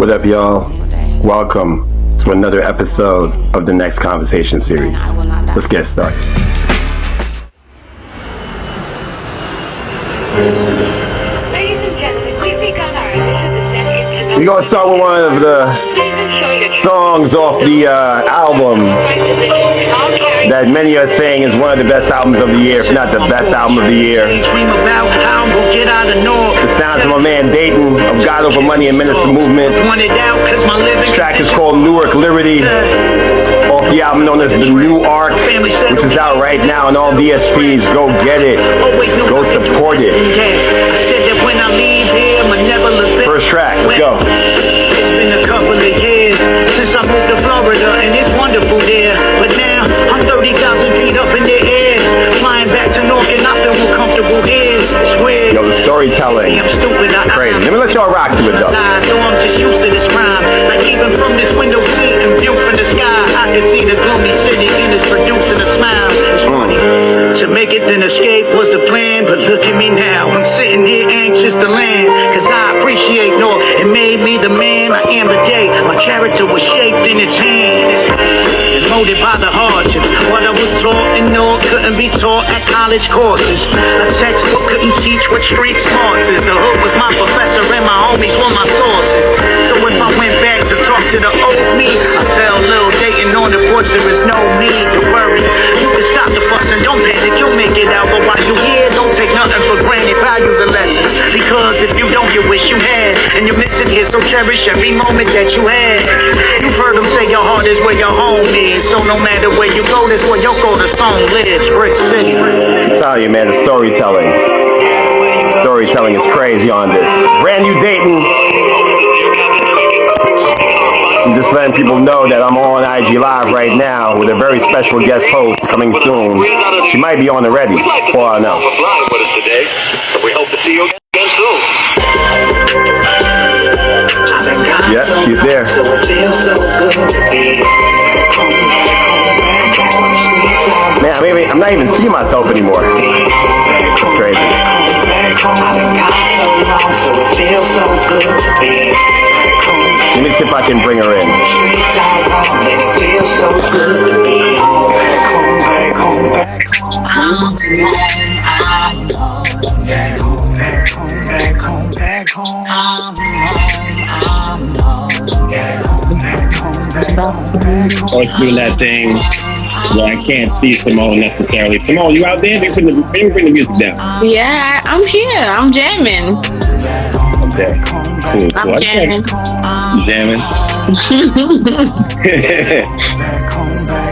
What up, y'all? Welcome to another episode of the Next Conversation series. Let's get started. We're going to start with one of the songs off the album that many are saying is one of the best albums of the year, if not the best album of the year. The sounds of my man DATIN of God Over Money and Minister Movement. The track is called Newark Liberty, off the album known as The New Arc, which is out right now on all DSPs. Go get it. Go support it. First track, let's go. It's been a couple of years since I moved to Florida, and it's wonderful there. But now I'm 30,000 feet up in the air, flying back to North, and I feel more comfortable here. Swear. Yo, the storytelling is crazy. Let me let y'all rock to it though. So I'm just used to this crime. Like even from this window seat and view from the sky, I can see the gloomy city and it's producing a smile. It's funny. To make it then escape was the plan, but look at me now. I'm sitting here anxious to land, cause I appreciate North. It made me the man I am today. My character was shaped in its hands. It's molded by the hardships. What I was taught in North couldn't be taught at college courses. A textbook couldn't teach what street smarts is. The hood was my professor and my homies were my sources. So if I went back to talk to the old me, I tell Lil Dayton on the porch there is no need to worry. You can stop the fuss and don't panic, you'll make it out. But while you here, don't take nothing for granted. Value the lessons, because if you don't, you wish you had. And you're missing here, so cherish every moment that you had. You've heard them say your heart is where your home is. So no matter where you go, that's where your golden song lives. Brick City. I'm telling you, man, the storytelling is crazy on this. Brand new DATIN. I'm just letting people know that I'm on IG Live right now with a very special guest host coming soon. She might be on already, for all I know. We hope to see you again soon. Yeah, she's there. Man, I'm not even seeing myself anymore. It's crazy. Let me see if I can bring her in. Always doing that thing where I can't see Simone necessarily. Simone, you out there? Maybe bring the music down. Yeah, I'm here. I'm jamming. Okay. Cool. I'm jamming. Jamming.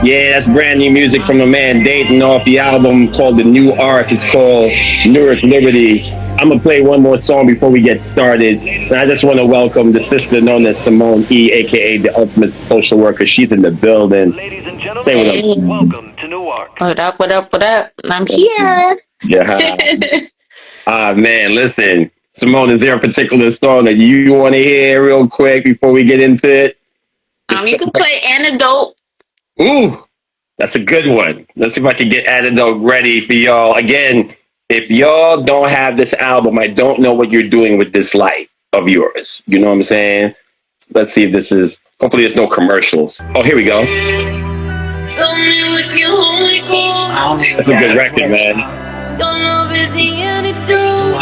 Yeah, that's brand new music from a man DATIN off the album called The New Arc. It's called Newark Liberty. I'm going to play one more song before we get started. And I just want to welcome the sister known as Simone E, a.k.a. the ultimate social worker. She's in the building. Ladies and gentlemen, say what up. welcome to Newark. What up, what up, what up? I'm here. Yeah. Man, listen. Simone, is there a particular song that you want to hear real quick before we get into it? You can play Antidote. Ooh, that's a good one. Let's see if I can get Antidote ready for y'all. Again, if y'all don't have this album, I don't know what you're doing with this life of yours. You know what I'm saying? Let's see if this is, hopefully there's no commercials. Oh, here we go. That's a good record, man.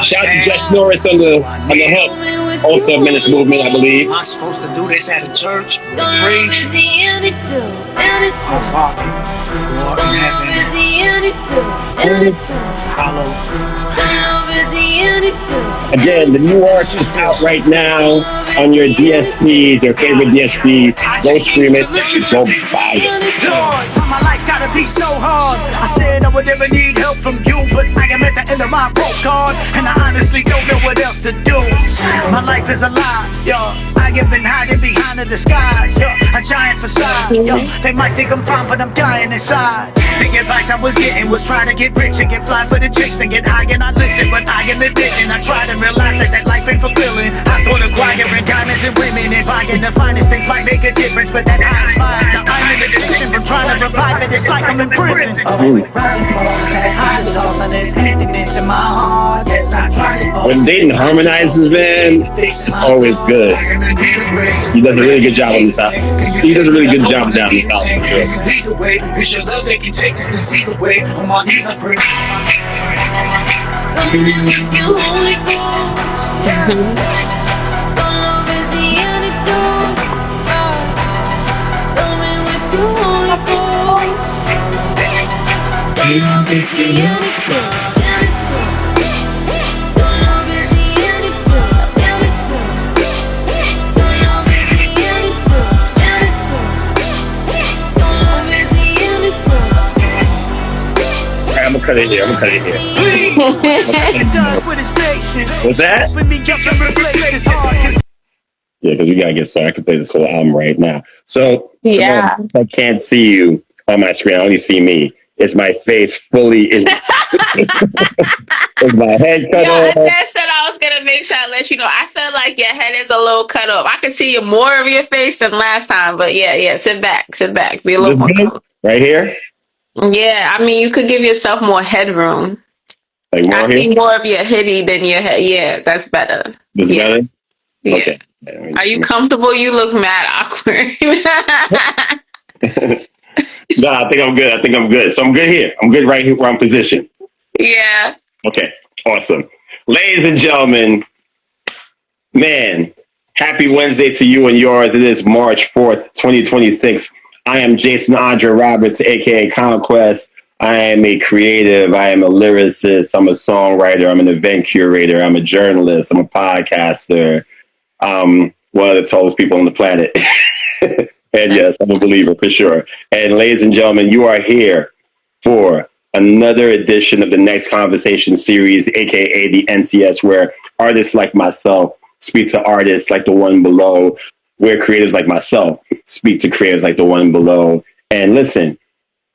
Shout out to Josh Norris on the hook. Also a Minister Movement, I believe. Am I supposed to do this at a church? Praise. Our Father, who art in heaven, hallowed. Again, the New Arc is out right now on your DSPs, your favorite DSP. Go stream it. Go buy it. Lord, my life gotta be so hard. I said I would never need help from you, but I am at the end of my rope card, and I honestly don't know what else to do. My life is a lie, yo. I have been hiding behind a disguise, yo. A giant facade, yo. They might think I'm fine, but I'm dying inside. The advice I was getting was trying to get rich and get fly for the chicks and get high and I listen, but I am admitting I try to realize that life ain't fulfilling. I thought acquiring diamonds and women and buying the finest things might make a difference, but that high expires. Now I'm in a decision from trying to revive it. It's like I'm in prison. Rising from that high, there's emptiness in my heart. Yes, I tried it all. When Dayton harmonizes, man, it's always good. He does a really good job on this album. He does a really good job down this album. I'm gonna cut it here. What's that? Yeah, because we gotta get started. I can play this whole album right now. So, Yeah. Simone, I can't see you on my screen. I only see me. Is my face fully? Is my head cut Yeah, off? that's what I was gonna make sure I let you know. I feel like your head is a little cut off. I can see more of your face than last time, but yeah. Sit back, be a little more comfortable. Right here. Yeah, I mean, you could give yourself more headroom. Like more I here? see more of your hitty than your head. Yeah, that's better. This Yeah. better? Yeah. Okay. Are you comfortable? You look mad awkward. No, I think I'm good. So I'm good here. I'm good right here where I'm positioned. Yeah. Okay. Awesome. Ladies and gentlemen, man, happy Wednesday to you and yours. It is March 4th, 2026. I am Jason Andre Roberts, aka Conquest. I am a creative. I am a lyricist. I'm a songwriter. I'm an event curator. I'm a journalist. I'm a podcaster. One of the tallest people on the planet. And yes, I'm a believer for sure. And ladies and gentlemen, you are here for another edition of the Next Conversation series, aka the NCS, where artists like myself speak to artists like the one below, where creatives like myself speak to creatives like the one below. And listen,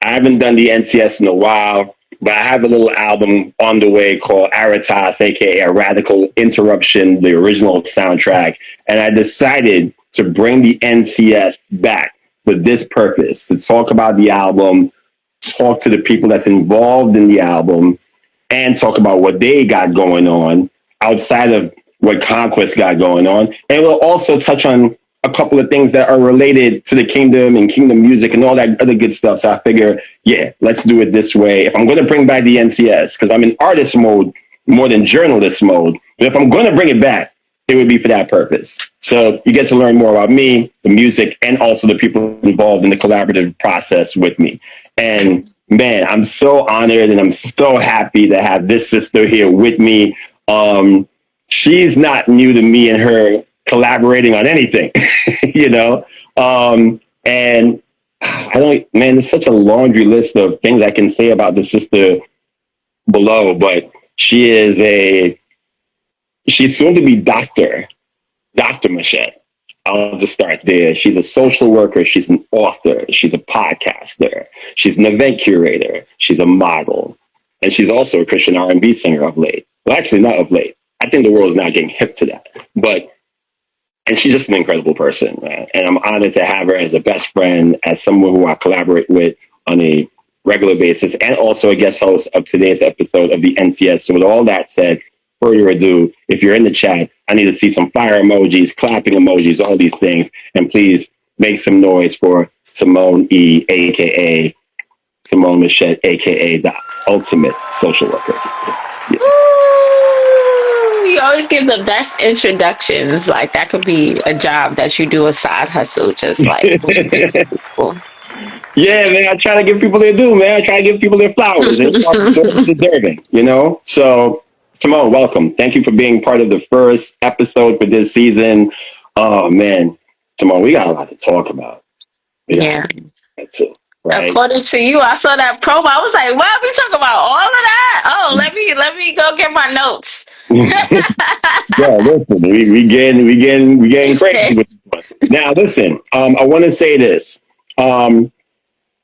I haven't done the NCS in a while, but I have a little album on the way called Aratas, aka A Radical Interruption, the original soundtrack. And I decided to bring the NCS back for this purpose, to talk about the album, talk to the people that's involved in the album, and talk about what they got going on outside of what Conquest got going on. And we'll also touch on a couple of things that are related to the kingdom and kingdom music and all that other good stuff. So I figure, yeah, let's do it this way. If I'm going to bring back the NCS, because I'm in artist mode more than journalist mode, but if I'm going to bring it back, it would be for that purpose. So you get to learn more about me, the music, and also the people involved in the collaborative process with me. And man, I'm so honored and I'm so happy to have this sister here with me. She's not new to me and her collaborating on anything, you know? And there's such a laundry list of things I can say about the sister below, but she's soon to be Dr. Machette. I'll just start there. She's a social worker. She's an author. She's a podcaster. She's an event curator. She's a model. And she's also a Christian R&B singer of late. Well, actually, not of late. I think the world is now getting hip to that. And she's just an incredible person, man. And I'm honored to have her as a best friend, as someone who I collaborate with on a regular basis, and also a guest host of today's episode of the NCS. So with all that said, further ado, if you're in the chat, I need to see some fire emojis, clapping emojis, all these things. And please make some noise for Simone E, a.k.a. Simone Machette, a.k.a. the ultimate social worker. Yeah. Ooh, you always give the best introductions. Like that could be a job that you do, a side hustle, just like people. Yeah, man, I try to give people their due, man. I try to give people their flowers. And it's deserving, you know? So, Simone, welcome. Thank you for being part of the first episode for this season. Oh, man. Simone, we got a lot to talk about. Yeah. Right? According to you, I saw that promo. I was like, "What? We talk about all of that? Oh, let me go get my notes." Yeah, listen, we getting crazy with this. Now, listen. I want to say this.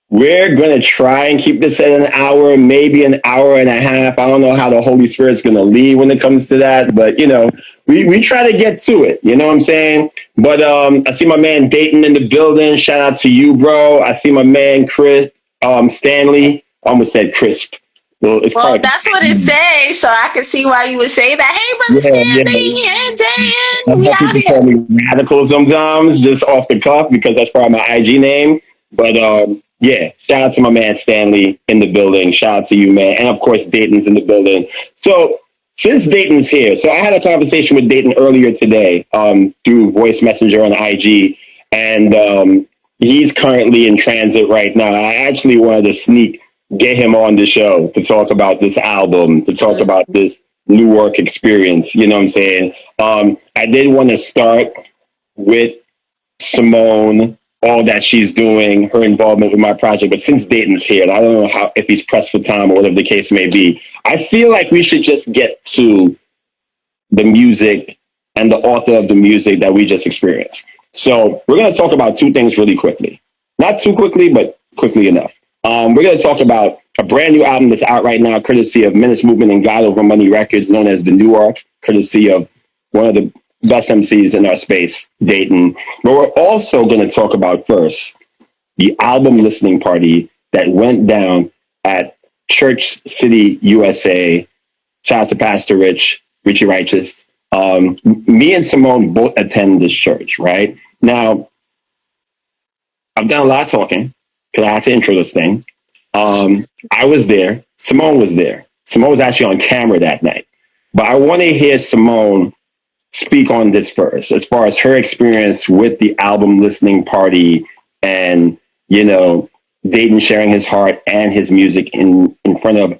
We're going to try and keep this at an hour, maybe an hour and a half. I don't know how the Holy Spirit's going to lead when it comes to that, but, you know, we try to get to it. You know what I'm saying? But I see my man Dayton in the building. Shout out to you, bro. I see my man Chris Stanley. I almost said Crisp. Well, it's Well, probably that's what it says, so I can see why you would say that. Hey, brother yeah, Stanley yeah. and I Dan, we know out people call here. me radical sometimes, just off the cuff, because that's probably my IG name. But yeah, shout out to my man Stanley in the building. Shout out to you, man, and of course Dayton's in the building. So since Dayton's here, so I had a conversation with Dayton earlier today through voice messenger on IG, and he's currently in transit right now. I actually wanted to get him on the show to talk about this album, to talk about this new work experience. You know what I'm saying? I did want to start with Simone, all that she's doing, her involvement with my project. But since Dayton's here, and I don't know if he's pressed for time or whatever the case may be, I feel like we should just get to the music and the author of the music that we just experienced. So we're going to talk about two things really quickly. Not too quickly, but quickly enough. We're going to talk about a brand new album that's out right now, courtesy of Menace Movement and God Over Money Records, known as The New Arc, courtesy of one of the best MCs in our space, Dayton. But we're also going to talk about first the album listening party that went down at Church City, USA. Shout out to Pastor Richie Righteous. Me and Simone both attend this church, right? Now, I've done a lot of talking because I had to intro this thing. I was there. Simone was there. Simone was actually on camera that night. But I want to hear Simone speak on this first, as far as her experience with the album listening party and, you know, Dayton sharing his heart and his music in front of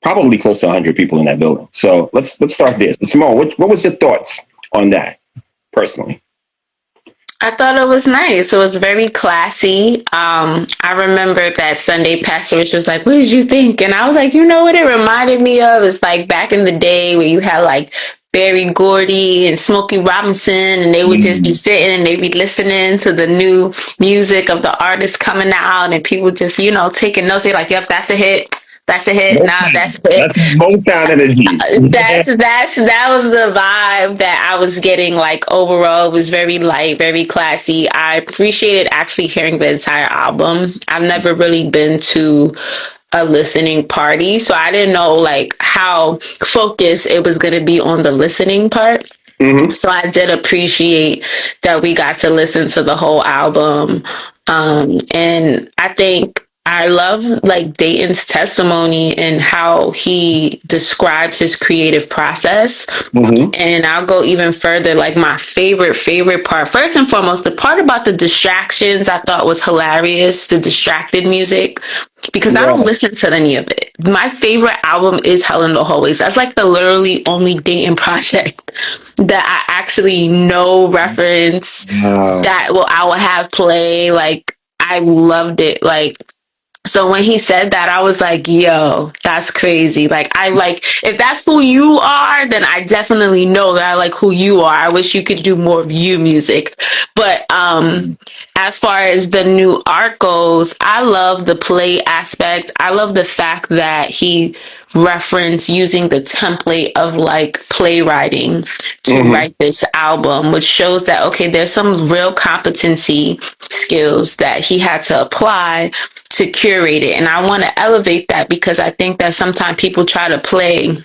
probably close to 100 people in that building. So let's start there. Simone, what was your thoughts on that personally? I thought it was nice. It was very classy. I remember that Sunday Pastor Rich was like, "What did you think?" And I was like, "You know what it reminded me of? It's like back in the day where you had like Berry Gordy and Smokey Robinson, and they would just be sitting and they'd be listening to the new music of the artist coming out, and people just, you know, taking notes. They're like, "Yep, that's a hit. That's a hit. Nah, that's a hit." That's Motown energy. That was the vibe that I was getting. Like overall, it was very light, very classy. I appreciated actually hearing the entire album. I've never really been to a listening party, so I didn't know like how focused it was going to be on the listening part. So I did appreciate that we got to listen to the whole album. And I think I love like Dayton's testimony and how he described his creative process. And I'll go even further. Like my favorite part, first and foremost, the part about the distractions I thought was hilarious, the distracted music, because I don't listen to any of it. My favorite album is Hell in the Hallways. That's like the literally only Dayton project that I actually know reference that I will have play. Like I loved it. Like, so when he said that, I was like, yo, that's crazy. Like, if that's who you are, then I definitely know that I like who you are. I wish you could do more of you music. But as far as the new art goes, I love the play aspect. I love the fact that he referenced using the template of like playwriting to write this album, which shows that, okay, there's some real competency skills that he had to apply to curate it. And I want to elevate that because I think that sometimes people try to play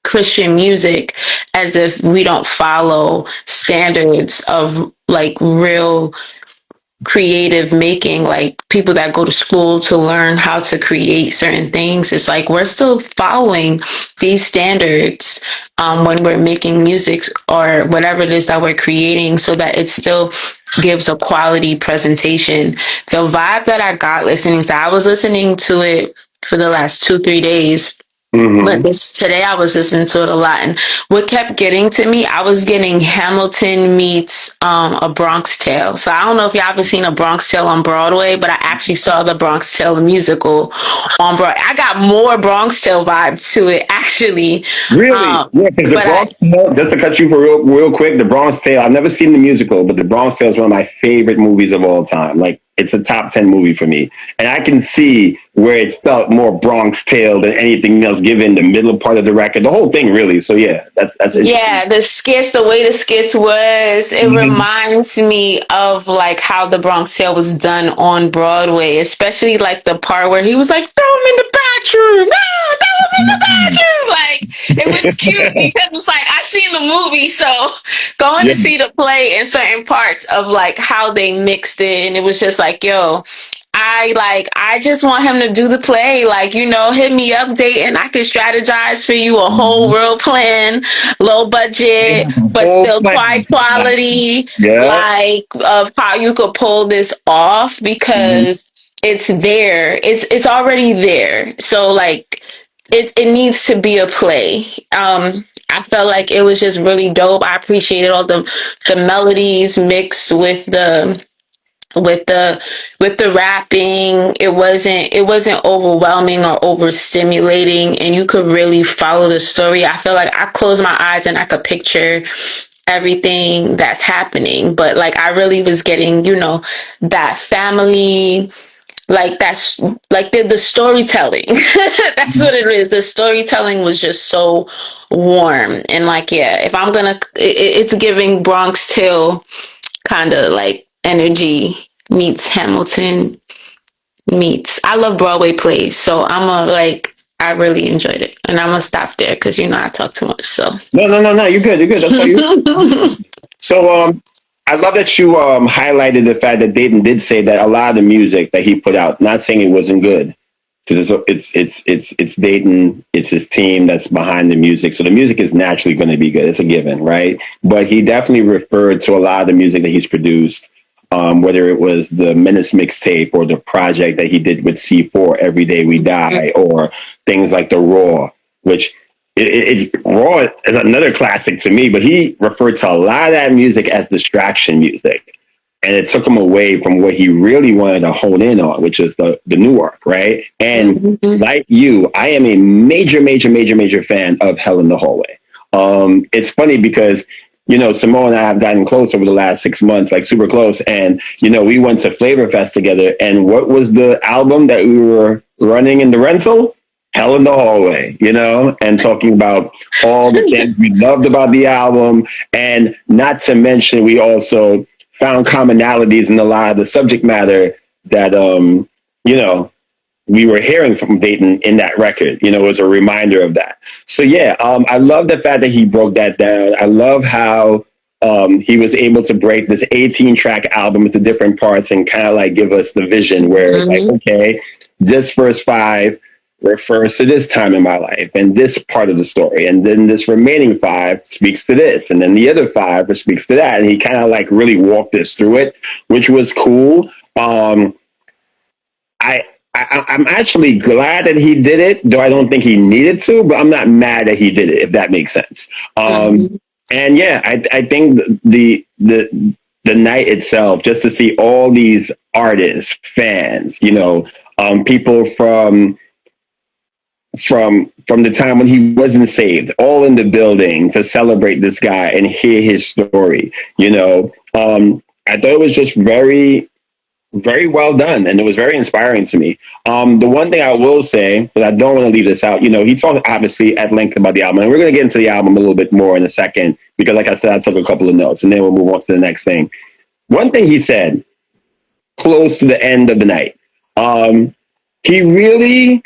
Christian music as if we don't follow standards of like real creative making, like people that go to school to learn how to create certain things. It's like we're still following these standards when we're making music or whatever it is that we're creating, so that it still gives a quality presentation. The vibe that I got listening to, I was listening to it for the last 2-3 days. But today I was listening to it a lot, and what kept getting to me, I was getting Hamilton meets A Bronx Tale. So I don't know if y'all ever seen A Bronx Tale on Broadway, but I actually saw the Bronx Tale musical on Broadway. I got more Bronx Tale vibe to it, actually. Really? Yeah, because the Bronx Tale, just to cut you for real quick, the Bronx Tale, I've never seen the musical, but the Bronx Tale is one of my favorite movies of all time. Like, it's a top 10 movie for me. And I can see where it felt more Bronx Tale than anything else, given the middle part of the record, the whole thing really. So yeah, that's Yeah, the skits, the way the skits was, it reminds me of like how the Bronx Tale was done on Broadway, especially like the part where he was like, throw him in the bathroom, no, throw him in the bathroom. Like it was cute because it's like I've seen the movie, so going yeah. to see the play in certain parts of like how they mixed it, and it was just like, yo, I just want him to do the play, like, you know, hit me up, Dayton. I can strategize for you a whole world plan, low budget, but Whole still high plan. quality, Yeah. like of how you could pull this off because it's there. It's already there. So like it needs to be a play. I felt like it was just really dope. I appreciated all the melodies mixed with the rapping. It wasn't overwhelming or overstimulating, and you could really follow the story. I feel like I closed my eyes and I could picture everything that's happening, but like I really was getting, you know, that family, like that's like the storytelling. That's what it is. The storytelling was just so warm, and like, yeah, if I'm gonna it's giving Bronx Tale kind of like energy meets Hamilton meets. I love Broadway plays, so I really enjoyed it, and I'm gonna stop there because you know I talk too much. So No. You're good. You're good. That's why you. So I love that you highlighted the fact that Dayton did say that a lot of the music that he put out, not saying it wasn't good, because it's Dayton, it's his team that's behind the music, so the music is naturally going to be good. It's a given, right? But he definitely referred to a lot of the music that he's produced, whether it was the Menace mixtape or the project that he did with C4, Every Day We Die, or things like the Raw, which Raw is another classic to me. But he referred to a lot of that music as distraction music. And it took him away from what he really wanted to hone in on, which is the new arc, right? And like you, I am a major fan of Hell in the Hallway. It's funny because, you know, Simone and I have gotten close over the last 6 months, like super close. And, you know, we went to Flavor Fest together. And what was the album that we were running in the rental? Hell in the Hallway, you know, and talking about all the things we loved about the album. And not to mention, we also found commonalities in a lot of the subject matter that, you know, we were hearing from Dayton in that record. You know, it was a reminder of that. So, yeah, I love the fact that he broke that down. I love how he was able to break this 18-track album into different parts and kind of like give us the vision where it's like, okay, this first 5 refers to this time in my life and this part of the story. And then this remaining 5 speaks to this. And then the other 5 speaks to that. And he kind of like really walked us through it, which was cool. I'm actually glad that he did it, though I don't think he needed to, but I'm not mad that he did it, if that makes sense. And yeah, I think the night itself, just to see all these artists, fans, you know, people from the time when he wasn't saved, all in the building to celebrate this guy and hear his story, you know. I thought it was just very, very well done, and it was very inspiring to me. The one thing I will say, but I don't want to leave this out, you know, he talked obviously at length about the album, and we're going to get into the album a little bit more in a second, because like I said, I took a couple of notes, and then we'll move on to the next thing. One thing he said close to the end of the night, he really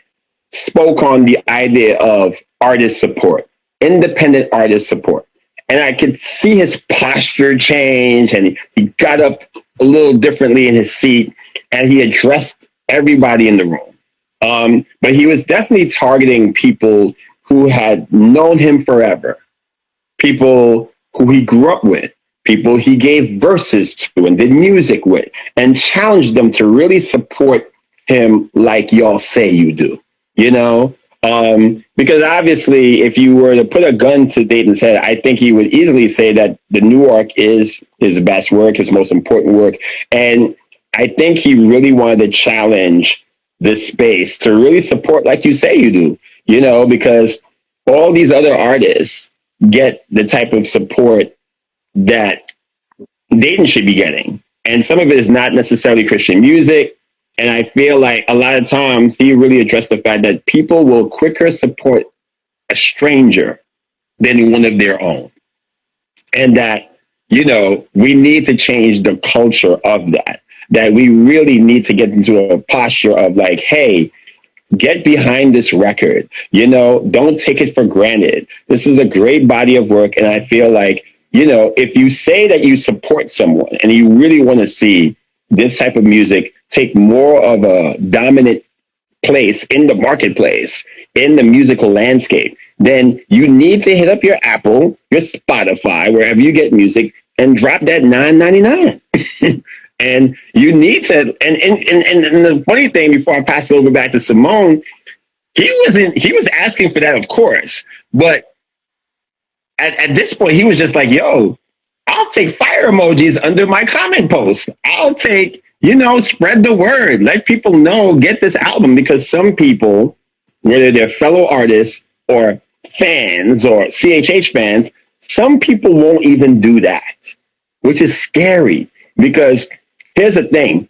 spoke on the idea of artist support, independent artist support. And I could see his posture change, and he got up a little differently in his seat, and he addressed everybody in the room. But he was definitely targeting people who had known him forever, people who he grew up with, people he gave verses to and did music with, and challenged them to really support him like y'all say you do. You know, because obviously, if you were to put a gun to Dayton's head, I think he would easily say that the new arc is his best work, his most important work. And I think he really wanted to challenge this space to really support, like you say you do, you know, because all these other artists get the type of support that Dayton should be getting. And some of it is not necessarily Christian music. And I feel like a lot of times he really addressed the fact that people will quicker support a stranger than one of their own. And that, we need to change the culture of that. That we really need to get into a posture of like, hey, get behind this record. Don't take it for granted. This is a great body of work. And I feel like, if you say that you support someone and you really want to see this type of music take more of a dominant place in the marketplace, in the musical landscape, then you need to hit up your Apple, your Spotify, wherever you get music, and drop that $9.99. And you need to, and the funny thing, before I pass it over back to Simone, he was asking for that, of course, but at this point, he was just like, yo, I'll take fire emojis under my comment post. I'll take, spread the word, let people know, get this album, because some people, whether they're fellow artists or fans or CHH fans, some people won't even do that, which is scary. Because here's the thing,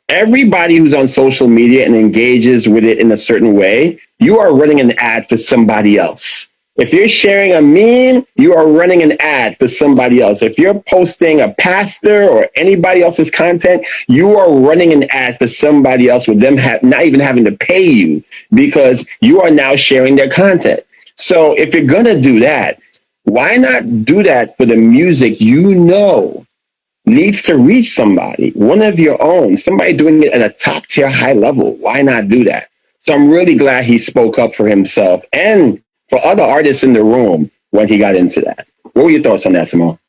everybody who's on social media and engages with it in a certain way, you are running an ad for somebody else. If you're sharing a meme, you are running an ad for somebody else. If you're posting a pastor or anybody else's content, you are running an ad for somebody else with them not even having to pay you, because you are now sharing their content. So if you're going to do that, why not do that for the music needs to reach somebody, one of your own, somebody doing it at a top tier high level? Why not do that? So I'm really glad he spoke up for himself and for other artists in the room when he got into that. What were your thoughts on that, Simone?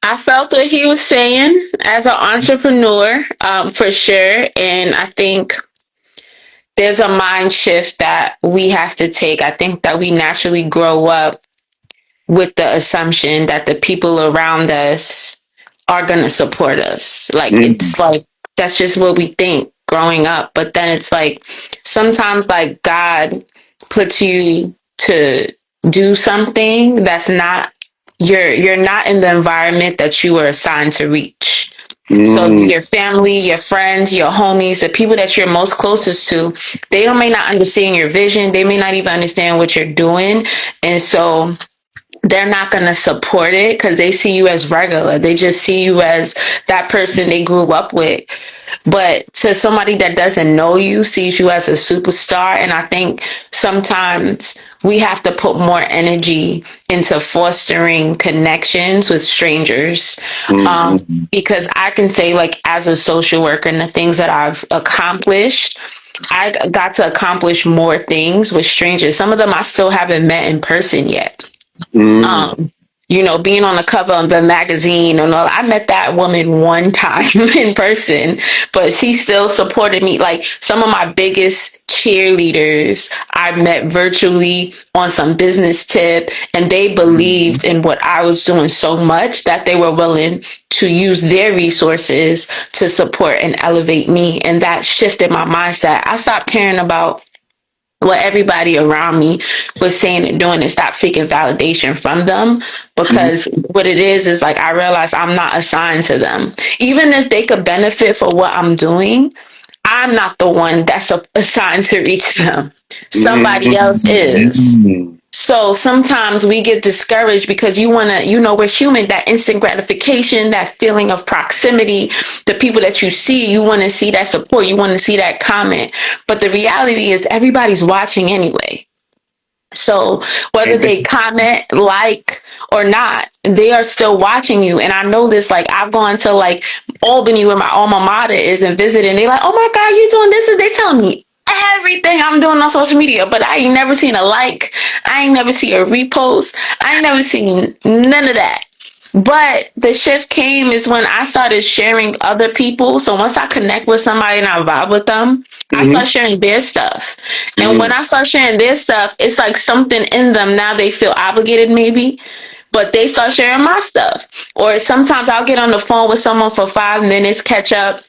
I felt what he was saying as an entrepreneur, for sure. And I think there's a mind shift that we have to take. I think that we naturally grow up with the assumption that the people around us are going to support us. Like, it's like, that's just what we think growing up. But then it's like, sometimes like God puts you to do something that's not, you're not in the environment that you were assigned to reach. So your family, your friends, your homies, the people that you're most closest to, they may not understand your vision. They may not even understand what you're doing. And so they're not going to support it because they see you as regular. They just see you as that person they grew up with. But to somebody that doesn't know you, sees you as a superstar. And I think sometimes we have to put more energy into fostering connections with strangers. Because I can say, like, as a social worker and the things that I've accomplished, I got to accomplish more things with strangers. Some of them I still haven't met in person yet. Being on the cover of the magazine and all, I met that woman one time in person, but she still supported me. Like, some of my biggest cheerleaders I met virtually on some business tip, and they believed in what I was doing so much that they were willing to use their resources to support and elevate me. And that shifted my mindset. I stopped caring about what everybody around me was saying and doing, and stop seeking validation from them, because what it is like, I realized I'm not assigned to them. Even if they could benefit for what I'm doing, I'm not the one that's assigned to reach them. Somebody else is. So sometimes we get discouraged because you want to, we're human, that instant gratification, that feeling of proximity, the people that you see, you want to see that support, you want to see that comment. But the reality is everybody's watching anyway. So whether they comment, like, or not, they are still watching you. And I know this, like, I've gone to like Albany where my alma mater is and visited, and they're like, oh my God, you doing this? They tell me everything I'm doing on social media, but I ain't never seen a like. I ain't never seen a repost. I ain't never seen none of that. But the shift came is when I started sharing other people. So once I connect with somebody and I vibe with them, I start sharing their stuff. And when I start sharing their stuff, it's like something in them. Now they feel obligated maybe, but they start sharing my stuff. Or sometimes I'll get on the phone with someone for 5 minutes, catch up,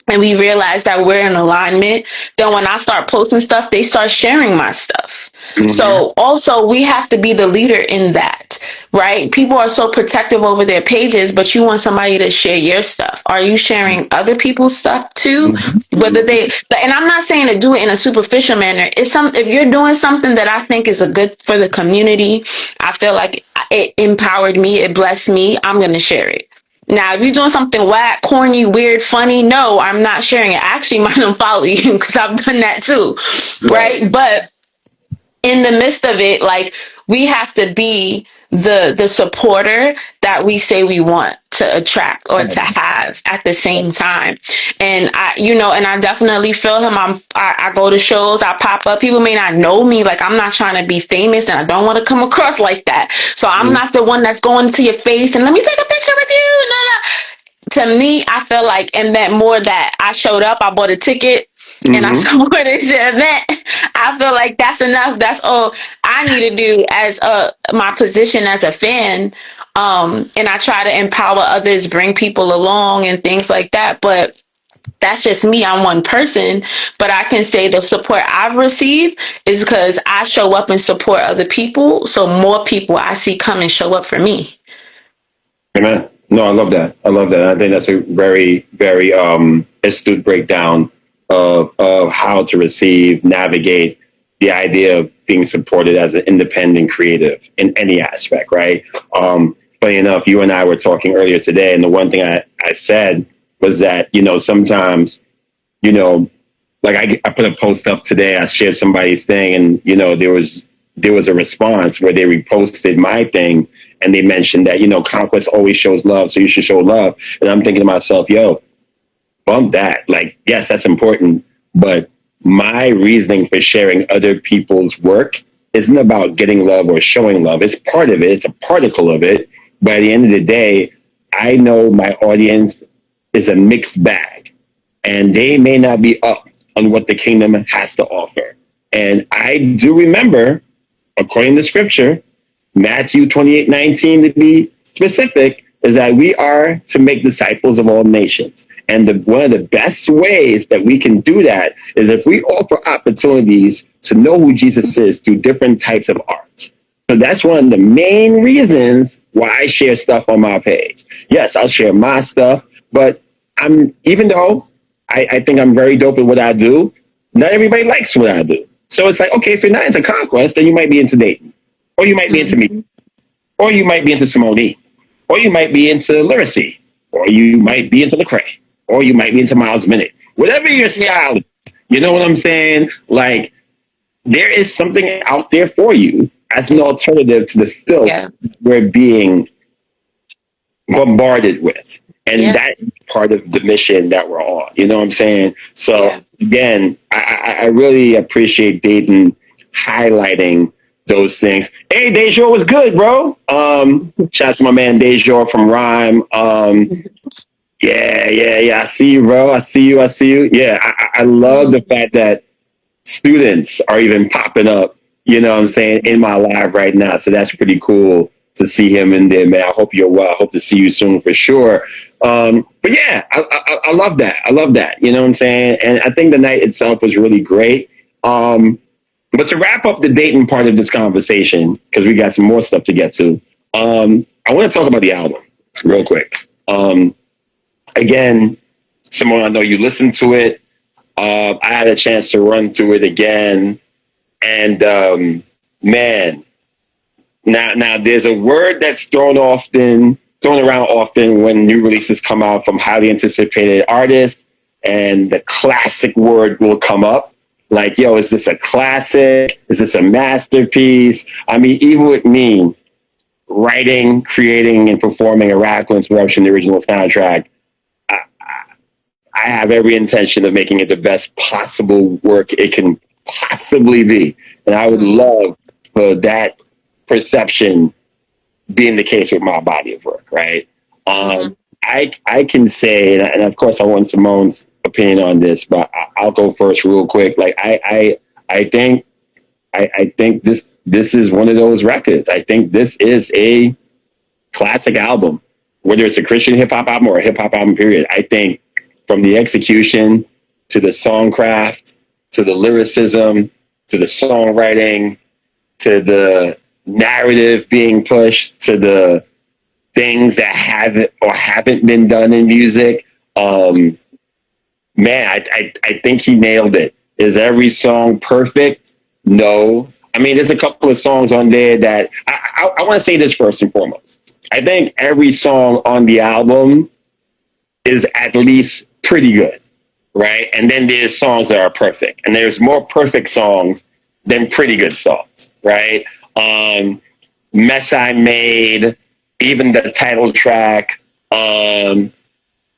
and we realize that we're in alignment, then when I start posting stuff, they start sharing my stuff. So also we have to be the leader in that, right? People are so protective over their pages, but you want somebody to share your stuff. Are you sharing other people's stuff too? Whether they, and I'm not saying to do it in a superficial manner. It's if you're doing something that I think is a good for the community, I feel like it empowered me, it blessed me, I'm going to share it. Now, if you're doing something whack, corny, weird, funny, no, I'm not sharing it. I actually might unfollow you because I've done that too, right? But in the midst of it, like, we have to be the supporter that we say we want to attract or to have at the same time. And I definitely feel him. I go to shows, I pop up. People may not know me. Like, I'm not trying to be famous, and I don't want to come across like that. So I'm not the one that's going to your face and let me take a picture with you. No, no. To me, I feel like it meant more that I showed up, I bought a ticket, and I supported your event. I feel like that's enough. That's all I need to do as my position as a fan. And I try to empower others, bring people along and things like that. But that's just me. I'm one person, but I can say the support I've received is because I show up and support other people. So more people I see come and show up for me. Amen. No, I love that. I love that. I think that's a very, very astute breakdown of how to receive, navigate the idea of being supported as an independent creative in any aspect, right? Funny enough, you and I were talking earlier today, and the one thing I said was that, sometimes, like I put a post up today, I shared somebody's thing, and, there was a response where they reposted my thing, and they mentioned that, Conquest always shows love, so you should show love. And I'm thinking to myself, yo, bump that. Like, yes, that's important, but my reasoning for sharing other people's work isn't about getting love or showing love. It's part of it. It's a particle of it. But at the end of the day, I know my audience is a mixed bag, and they may not be up on what the kingdom has to offer. And I do remember, according to scripture, Matthew 28:19 to be specific, is that we are to make disciples of all nations. And one of the best ways that we can do that is if we offer opportunities to know who Jesus is through different types of art. So that's one of the main reasons why I share stuff on my page. Yes, I'll share my stuff, but even though I think I'm very dope at what I do, not everybody likes what I do. So it's like, okay, if you're not into Conquest, then you might be into dating. Or you might be into me. Or you might be into Simone E. Or you might be into Lyricy. Or you might be into Lecrae. Or you might be into Miles Minute. Whatever your style is, you know what I'm saying? Like, there is something out there for you as an alternative to the filth we're being bombarded with. And that is part of the mission that we're on. You know what I'm saying? So, again, I really appreciate Dayton highlighting those things. Hey, Dejo was good, bro. Shout out to my man Dejo from Rhyme. Yeah. I see you, bro. I see you. Yeah, I love the fact that students are even popping up, you know what I'm saying, in my live right now. So that's pretty cool to see him in there, man. I hope you're well. I hope to see you soon for sure. But yeah, I love that. I love that. You know what I'm saying? And I think the night itself was really great. But to wrap up the dating part of this conversation, because we got some more stuff to get to, I want to talk about the album real quick. Again, Simone, I know you listened to it. I had a chance to run through it again. And man, now there's a word that's thrown around often when new releases come out from highly anticipated artists, and the classic word will come up. Like, yo, is this a classic? Is this a masterpiece? I mean, even with me writing, creating, and performing a Radical Insurrection, the original soundtrack, I have every intention of making it the best possible work it can possibly be. And I would love for that perception being the case with my body of work, right? I can say, and of course I want Simone's opinion on this, but I'll go first real quick. Like, I think this is one of those records. I think this is a classic album, whether it's a Christian hip hop album or a hip hop album, period. I think from the execution to the songcraft to the lyricism to the songwriting to the narrative being pushed to the things that haven't been done in music. Man, I think he nailed it. Is every song perfect? No. I mean, there's a couple of songs on there that I want to say this first and foremost. I think every song on the album is at least pretty good, right? And then there's songs that are perfect, and there's more perfect songs than pretty good songs, right? Mess I Made, even the title track,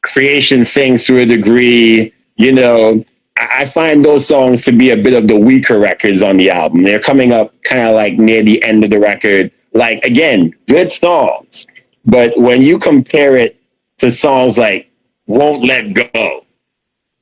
Creation Sings to a Degree, you know, I find those songs to be a bit of the weaker records on the album. They're coming up kind of like near the end of the record. Like, again, good songs. But when you compare it to songs like Won't Let Go,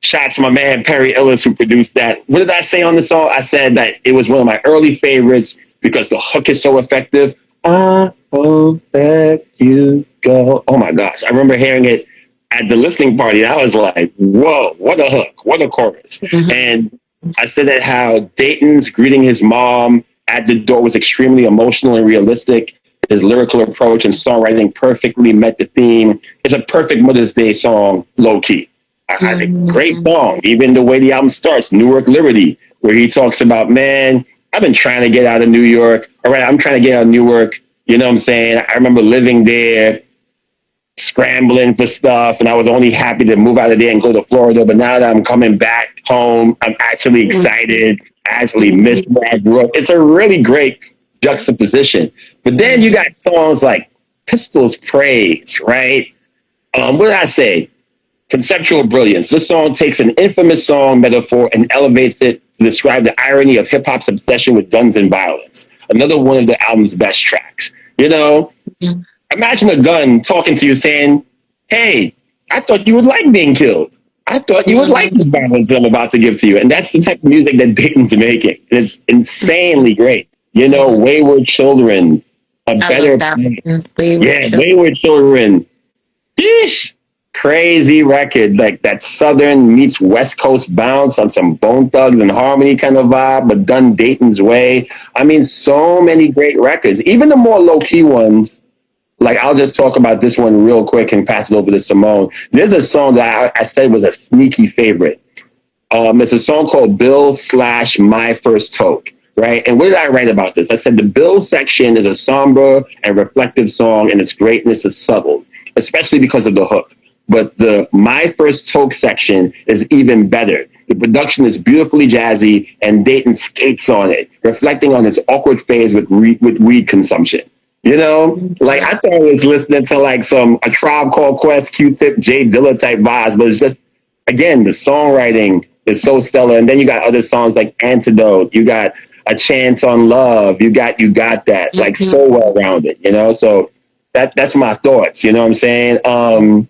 shout to my man Perry Ellis who produced that. What did I say on the song? I said that it was one of my early favorites because the hook is so effective. I won't let you go. Oh my gosh. I remember hearing it at the listening party. I was like, whoa, what a hook, what a chorus. Mm-hmm. And I said that how Dayton's greeting his mom at the door was extremely emotional and realistic. His lyrical approach and songwriting perfectly met the theme. It's a perfect Mother's Day song, low key. I think great song. Even the way the album starts, Newark Liberty, where he talks about, man, I've been trying to get out of New York. All right, I'm trying to get out of Newark. You know what I'm saying? I remember living there, scrambling for stuff, and I was only happy to move out of there and go to Florida. But now that I'm coming back home, I'm actually excited. I actually miss where I grew up. It's a really great juxtaposition. But then you got songs like Pistol's Praise, right? What did I say? Conceptual brilliance. This song takes an infamous song metaphor and elevates it to describe the irony of hip-hop's obsession with guns and violence. Another one of the album's best tracks. You know, imagine a gun talking to you saying, hey, I thought you would like being killed. I thought you would like the violence I'm about to give to you. And that's the type of music that Dayton's making. And it's insanely great. You know, Wayward Children, A Better Place. Wayward Children. Yeesh. Crazy record, like that Southern meets West Coast bounce on some Bone Thugs and Harmony kind of vibe, but done Dayton's way. I mean, so many great records. Even the more low-key ones, like I'll just talk about this one real quick and pass it over to Simone. There's a song that I said was a sneaky favorite. It's a song called Bill/My First Toke, right? And what did I write about this? I said the Bill section is a somber and reflective song, and its greatness is subtle, especially because of the hook. But the My First Toke section is even better. The production is beautifully jazzy, and Dayton skates on it, reflecting on his awkward phase with weed consumption. You know, like I thought I was listening to like A Tribe Called Quest, Q-Tip, Jay Dilla type vibes, but it's just, again, the songwriting is so stellar. And then you got other songs like Antidote, you got A Chance on Love, you got that, like so well rounded. You know, so that's my thoughts. You know what I'm saying?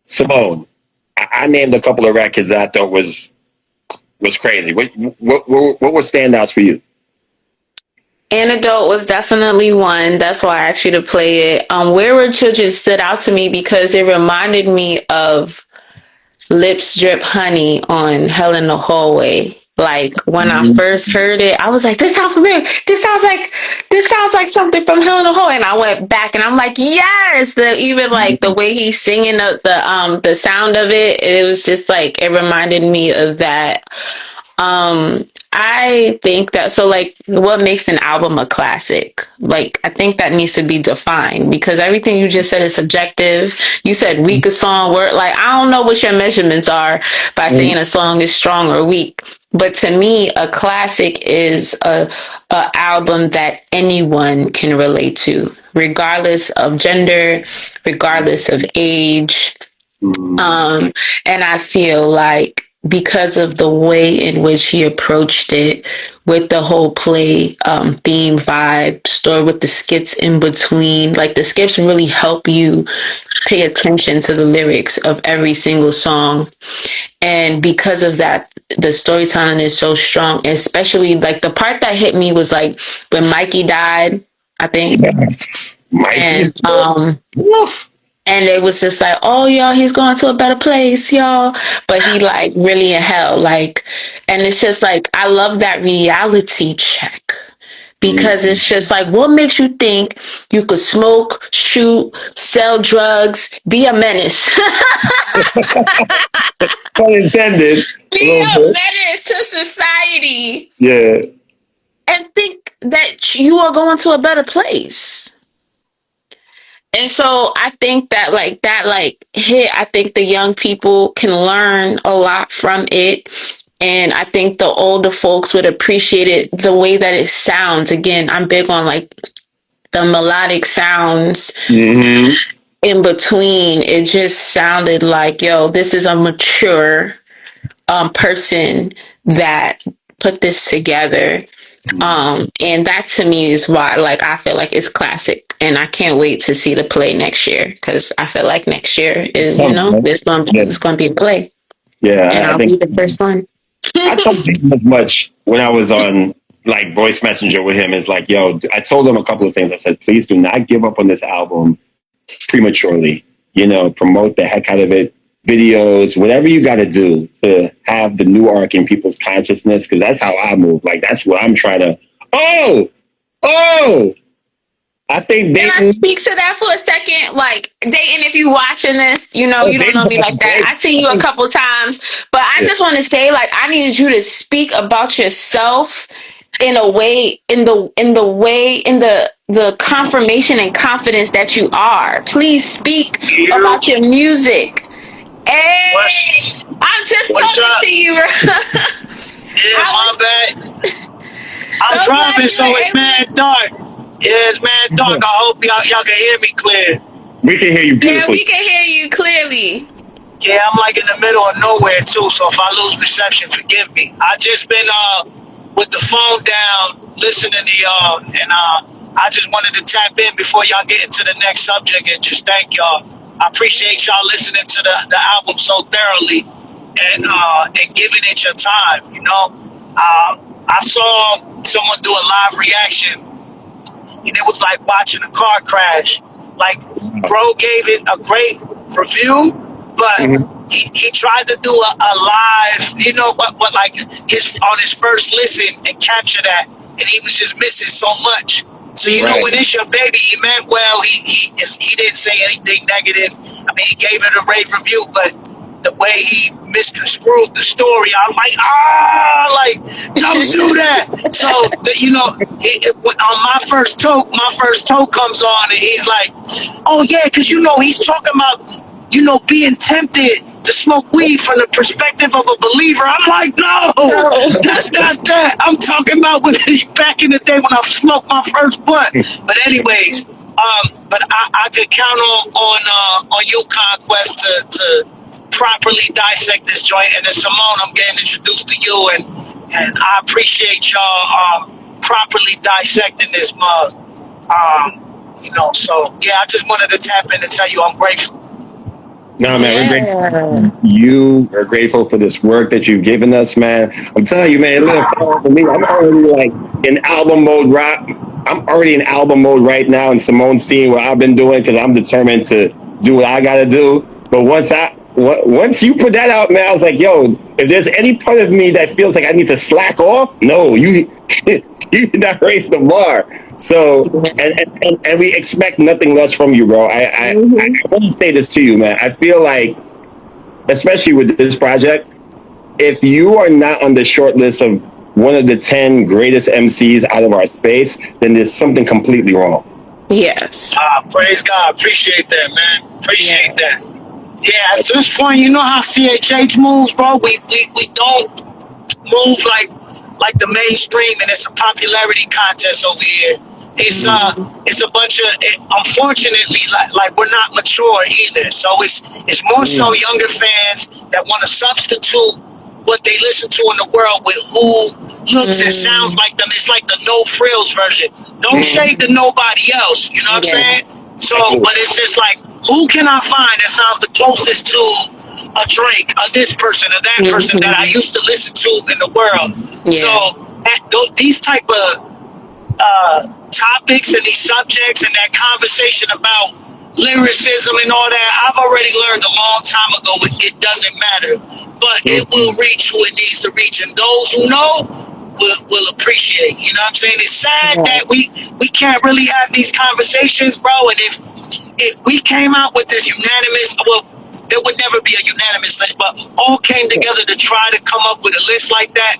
Simone, I named a couple of records that I thought was crazy. What were standouts for you? Antidote was definitely one. That's why I asked you to play it. Wayward Children stood out to me because it reminded me of Lips Drip Honey on Hell in the Hallway. Like when I first heard it, I was like, this sounds familiar. This sounds like something from Hell in the Hallway. And I went back and I'm like, yes. Even like the way he's singing the sound of it, it was just like, it reminded me of that. I think that, so like, what makes an album a classic? Like, I think that needs to be defined because everything you just said is subjective. You said weakest song, word. Like, I don't know what your measurements are by saying a song is strong or weak. But to me, a classic is a album that anyone can relate to, regardless of gender, regardless of age. And I feel like because of the way in which he approached it with the whole play theme vibe story with the skits in between, like the skits really help you pay attention to the lyrics of every single song. And because of that, the storytelling is so strong, especially like the part that hit me was like when Mikey died, I think. Yes. Mikey. And And it was just like, oh, y'all, he's going to a better place, y'all. But he like really in hell, like, and it's just like, I love that reality check because it's just like, what makes you think you could smoke, shoot, sell drugs, be a menace? Pun intended. Be a menace to society. Yeah. And think that you are going to a better place. And so I think that like hit, I think the young people can learn a lot from it. And I think the older folks would appreciate it the way that it sounds. Again, I'm big on like the melodic sounds Mm-hmm. in between. It just sounded like, yo, this is a mature person that put this together. And that to me is why, like, I feel like it's classic, and I can't wait to see the play next year because I feel like next year is, it's gonna be a play, Yeah, and I'll be the first one. I told him as much when I was on like voice messenger with him. Is like, yo, I told him a couple of things. I said, please do not give up on this album prematurely. Promote the heck out of it. Videos, whatever you got to do to have the new arc in people's consciousness, because that's how I move. Like, that's what I'm trying to. I think Can I speak to that for a second? Like, Dayton, if you watching this, you don't know me like that. I seen you a couple times, but I just want to say, like, I need you to speak about yourself in a way, in the confirmation and confidence that you are. Please speak about your music. Hey, I'm just talking to you. Yeah, my bad. I'm driving, so it's mad dark. Yeah, it's mad dark. I hope y'all can hear me clear. We can hear you beautifully. Yeah, we can hear you clearly. Yeah, I'm like in the middle of nowhere too, so if I lose reception, forgive me. I just been with the phone down, listening to y'all, and I just wanted to tap in before y'all get into the next subject and just thank y'all. I appreciate y'all listening to the album so thoroughly and giving it your time. I saw someone do a live reaction, and it was like watching a car crash. Like, bro gave it a great review, but he tried to do a live, but like on his first listen and capture that, and he was just missing so much. So when it's your baby, Emmanuel, he didn't say anything negative. I mean, he gave it a rave review, but the way he misconstrued the story, I was like, don't do that. So on my first toe comes on, and he's like, oh yeah, because he's talking about being tempted to smoke weed from the perspective of a believer. I'm like, no, that's not that. I'm talking about back in the day when I smoked my first blunt. But anyways, but I could count on you, Conquest, to properly dissect this joint. And then Simone, I'm getting introduced to you, and I appreciate y'all properly dissecting this mug. So yeah, I just wanted to tap in and tell you I'm grateful. No, man, we're grateful. You are grateful for this work that you've given us, man. I'm telling you, man, look, for me, I'm already like in album mode I'm already in album mode right now, and Simone's seeing what I've been doing because I'm determined to do what I got to do. But once you put that out, man, I was like, yo, if there's any part of me that feels like I need to slack off, no, you did not raise the bar. So, and we expect nothing less from you, bro. I want to say this to you, man. I feel like, especially with this project, if you are not on the short list of one of the 10 greatest MCs out of our space, then there's something completely wrong. Yes. Praise God. Appreciate that, man. Appreciate that. Yeah, at this point, you know how CHH moves, bro. We don't move like the mainstream, and it's a popularity contest over here. It's a bunch of, unfortunately, like we're not mature either. So it's more so younger fans that want to substitute what they listen to in the world with who looks and sounds like them. It's like the no frills version. Don't shade to nobody else. You know what I'm saying? So, but it's just like, who can I find that sounds the closest to a Drake, or this person, or that person that I used to listen to in the world? So these type of topics and these subjects and that conversation about lyricism and all that, I've already learned a long time ago it doesn't matter. But it will reach who it needs to reach. And those who know will appreciate. You know what I'm saying? It's sad that we can't really have these conversations, bro. And if we came out with this unanimous, well, there would never be a unanimous list, but all came together to try to come up with a list like that,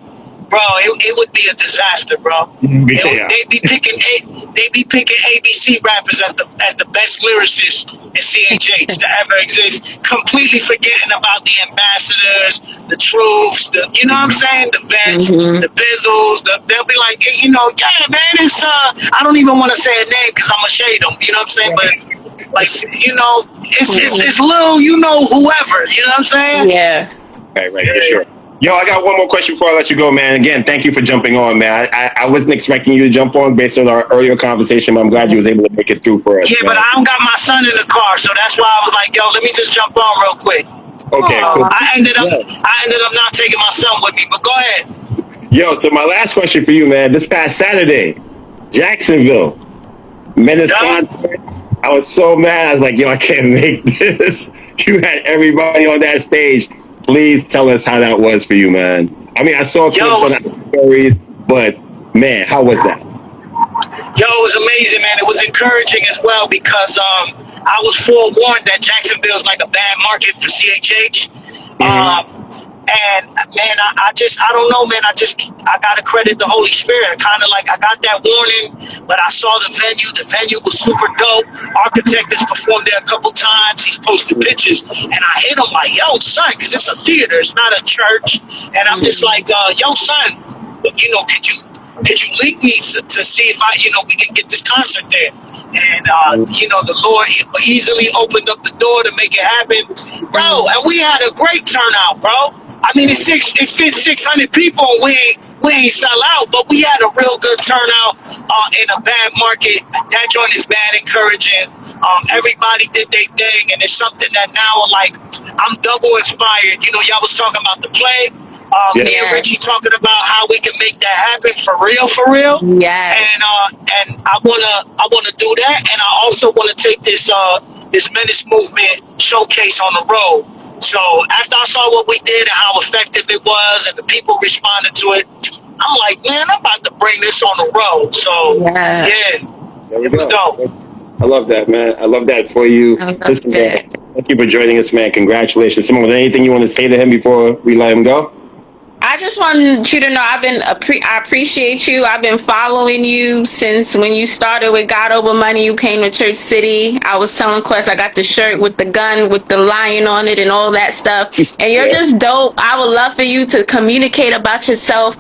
bro, it would be a disaster, bro. They'd be picking ABC rappers as the best lyricists in CHH to ever exist, completely forgetting about the ambassadors, the truths, you know what I'm saying, the vets, the bizzles. They'll be like, hey, you know, yeah, man, it's I don't even want to say a name because I'm gonna shade them. You know what I'm saying, but. Like, you know, it's Lil, you know, whoever, you know what I'm saying? Yeah. Right, for sure. Yo, I got one more question before I let you go, man. Again, thank you for jumping on, man. I wasn't expecting you to jump on based on our earlier conversation, but I'm glad you was able to make it through for us. Yeah, man. But I don't got my son in the car, so that's why I was like, yo, let me just jump on real quick. Okay, cool. I ended up not taking my son with me, but go ahead. Yo, so my last question for you, man. This past Saturday, Jacksonville, Menace concert. I was so mad. I was like, yo, I can't make this. You had everybody on that stage. Please tell us how that was for you, man. I mean, I saw some stories, but man, how was that? Yo, it was amazing, man. It was encouraging as well because I was forewarned that Jacksonville is like a bad market for CHH. And man, I don't know, man. I gotta credit the Holy Spirit. Kind of like I got that warning, but I saw the venue. The venue was super dope. Architect has performed there a couple times. He's posted pictures, and I hit him like, "Yo, son," because it's a theater, it's not a church. And I'm just like, "Yo, son, you know, could you link me to see if we can get this concert there?" And you know, the Lord easily opened up the door to make it happen, bro. And we had a great turnout, bro. I mean, it fits 600 people. We ain't sell out, but we had a real good turnout in a bad market. That joint is bad encouraging. Everybody did their thing, and it's something that now, like, I'm double inspired. You know, y'all was talking about the play. Me and Richie talking about how we can make that happen for real. Yeah. And I wanna do that, and I also wanna take this Menace movement showcase on the road. So after I saw what we did and how effective it was, and the people responded to it, I'm like, man, I'm about to bring this on the road. So yeah, it was dope. I love that, man. I love that for you. Listen, thank you for joining us, man. Congratulations. Simone, was there anything you want to say to him before we let him go? I just wanted you to know I appreciate you. I've been following you since when you started with God Over Money. You came to Church City. I was telling Quest I got the shirt with the gun with the lion on it and all that stuff. And you're just dope. I would love for you to communicate about yourself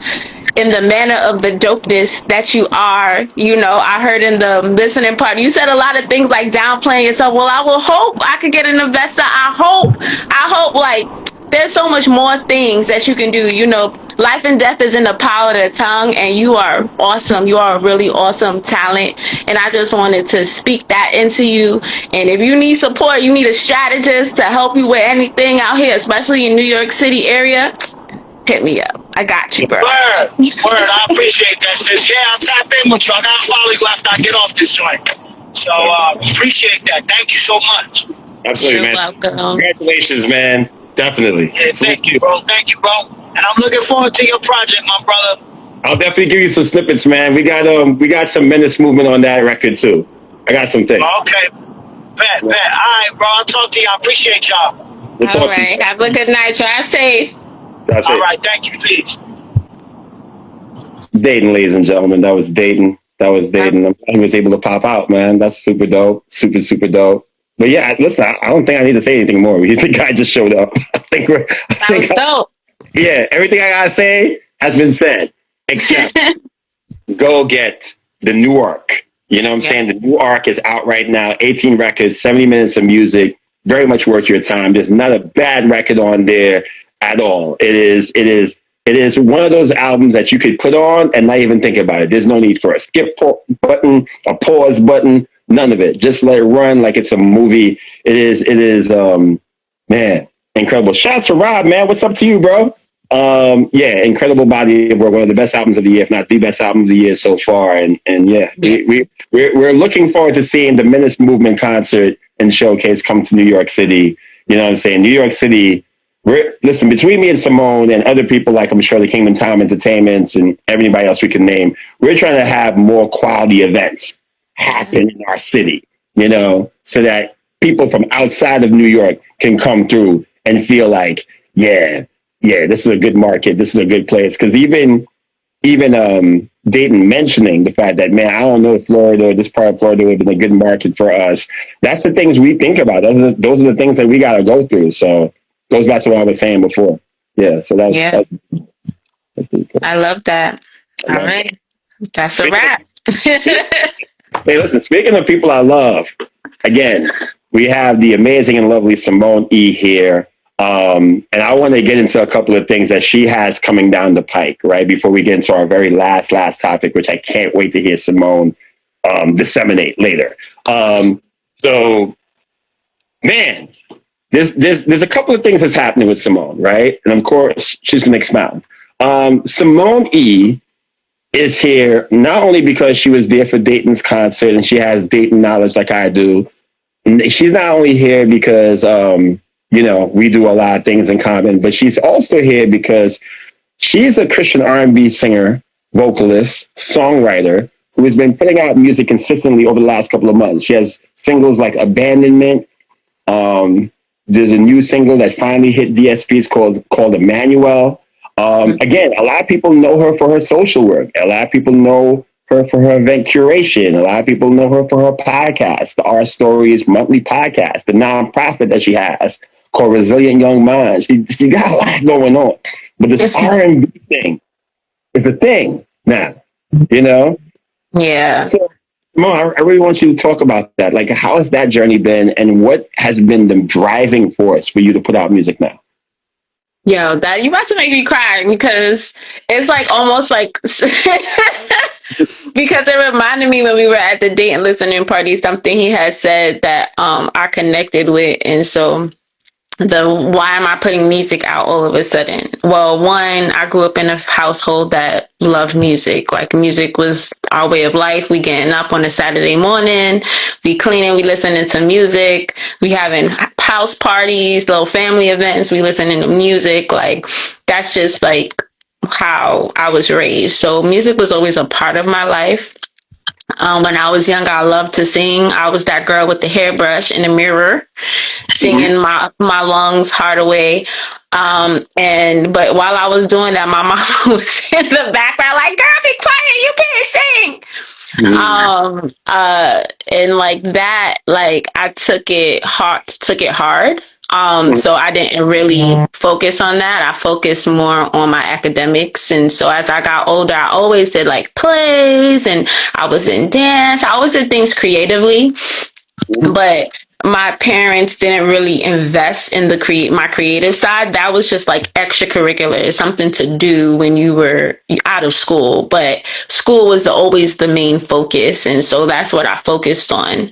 in the manner of the dopeness that you are. You know, I heard in the listening part, you said a lot of things like downplaying yourself. Well, I will hope I could get an investor. I hope like there's so much more things that you can do. You know, life and death is in the power of the tongue, and you are awesome. You are a really awesome talent, and I just wanted to speak that into you. And if you need support, you need a strategist to help you with anything out here, especially in New York City area, hit me up. I got you, bro. Word. I appreciate that, sis. Yeah, I'll tap in with you. I gotta follow you after I get off this joint. So appreciate that. Thank you so much. Absolutely, You're man. welcome. Congratulations, man. Definitely. Yeah, thank you, bro. And I'm looking forward to your project, my brother. I'll definitely give you some snippets, man. We got some Menace movement on that record too. I got some things. Okay. Bet. All right, bro. I'll talk to you. I appreciate y'all. All right. Have a good night. Drive safe. All right. Thank you. Peace. Dayton, ladies and gentlemen. That was Dayton. I'm glad he was able to pop out, man. That's super dope. Super dope. But yeah, listen, I don't think I need to say anything more. The guy just showed up. That was dope. Yeah, everything I gotta say has been said. Except go get the new arc. You know what I'm saying? The new arc is out right now. 18 records, 70 minutes of music. Very much worth your time. There's not a bad record on there at all. It is one of those albums that you could put on and not even think about it. There's no need for a skip button, a pause button. None of it. Just let it run like it's a movie. It is, man, incredible. Shout out to Rob, man. What's up to you, bro? Yeah, incredible body of work. One of the best albums of the year, if not the best album of the year so far. And yeah, we're looking forward to seeing the Menace Movement concert and showcase come to New York City. You know what I'm saying? New York City. Listen, between me and Simone and other people like I'm sure the Kingdom Time Entertainments and everybody else we can name, we're trying to have more quality events happen in our city, you know, so that people from outside of New York can come through and feel like, yeah, this is a good market. This is a good place. Because even Dayton mentioning the fact that, man, I don't know if Florida or this part of Florida would have been a good market for us. That's the things we think about. Those are the things that we got to go through. So goes back to what I was saying before. Yeah. So that's I love that. All right. That's a wrap. Hey, listen, speaking of people I love, again, we have the amazing and lovely Simone E here. And I want to get into a couple of things that she has coming down the pike, right? Before we get into our very last topic, which I can't wait to hear Simone disseminate later. So, man, there's a couple of things that's happening with Simone, right? And of course, she's going to expound. Simone E is here not only because she was there for Dayton's concert and she has Dayton knowledge like I do. She's not only here because, you know, we do a lot of things in common, but she's also here because she's a Christian R&B singer, vocalist, songwriter who has been putting out music consistently over the last couple of months. She has singles like Abandonment. There's a new single that finally hit DSPs called Emmanuel. Again, a lot of people know her for her social work. A lot of people know her for her event curation. A lot of people know her for her podcast, the Our Stories monthly podcast, the nonprofit that she has called Resilient Young Minds. She got a lot going on. But this R&B thing is a thing now, you know? Yeah. So, Mo, I really want you to talk about that. Like, how has that journey been and what has been the driving force for you to put out music now? Yo, that you about to make me cry because it's like almost like because it reminded me when we were at the Dayton listening party, something he had said that I connected with, and so why am I putting music out all of a sudden? Well, one, I grew up in a household that loved music. Like, music was our way of life. We getting up on a Saturday morning, we cleaning, we listening to music, we having house parties, little family events, we listening to music. Like, that's just like how I was raised. So music was always a part of my life. When I was young, I loved to sing. I was that girl with the hairbrush in the mirror, singing my lungs heart away. But while I was doing that, my mom was in the background like, girl, be quiet, you can't sing. And like that, like I took it hard. So I didn't really focus on that. I focused more on my academics. And so as I got older, I always did like plays and I was in dance. I always did things creatively, but my parents didn't really invest in my creative side. That was just like extracurricular, something to do when you were out of school, but school was always the main focus. And so that's what I focused on.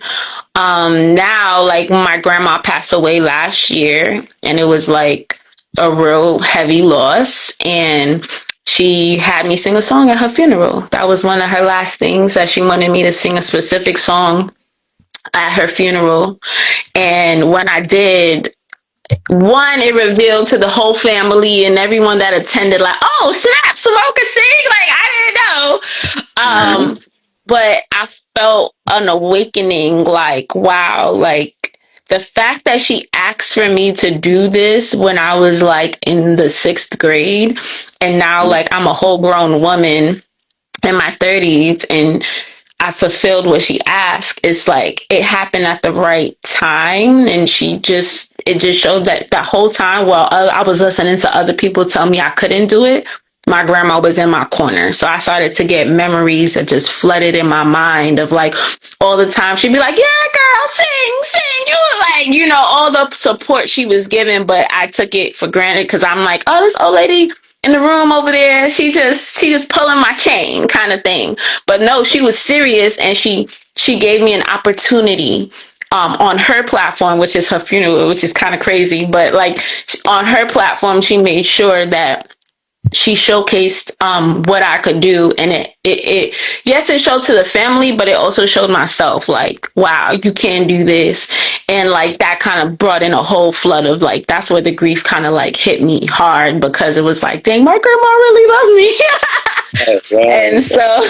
Now, like, my grandma passed away last year and it was like a real heavy loss, and she had me sing a song at her funeral. That was one of her last things, that she wanted me to sing a specific song at her funeral. And when I did, one, it revealed to the whole family and everyone that attended, like, oh snap, Simone can sing. Like, I didn't know. But I felt an awakening, like, wow, like the fact that she asked for me to do this when I was like in the 6th grade, and now like I'm a whole grown woman in my 30s and I fulfilled what she asked. It's like it happened at the right time, and it just showed that the whole time while I was listening to other people tell me I couldn't do it, my grandma was in my corner. So I started to get memories that just flooded in my mind of like all the time she'd be like, yeah, girl, sing, you were like, you know, all the support she was giving, but I took it for granted because I'm like, oh, this old lady in the room over there, she just pulling my chain kind of thing. But no, she was serious, and she gave me an opportunity on her platform, which is her funeral, which is kind of crazy, but like on her platform, she made sure that she showcased what I could do, and it yes, it showed to the family, but it also showed myself like, wow, you can do this. And like that kind of brought in a whole flood of like, that's where the grief kind of like hit me hard, because it was like, dang, my grandma really loved me. And so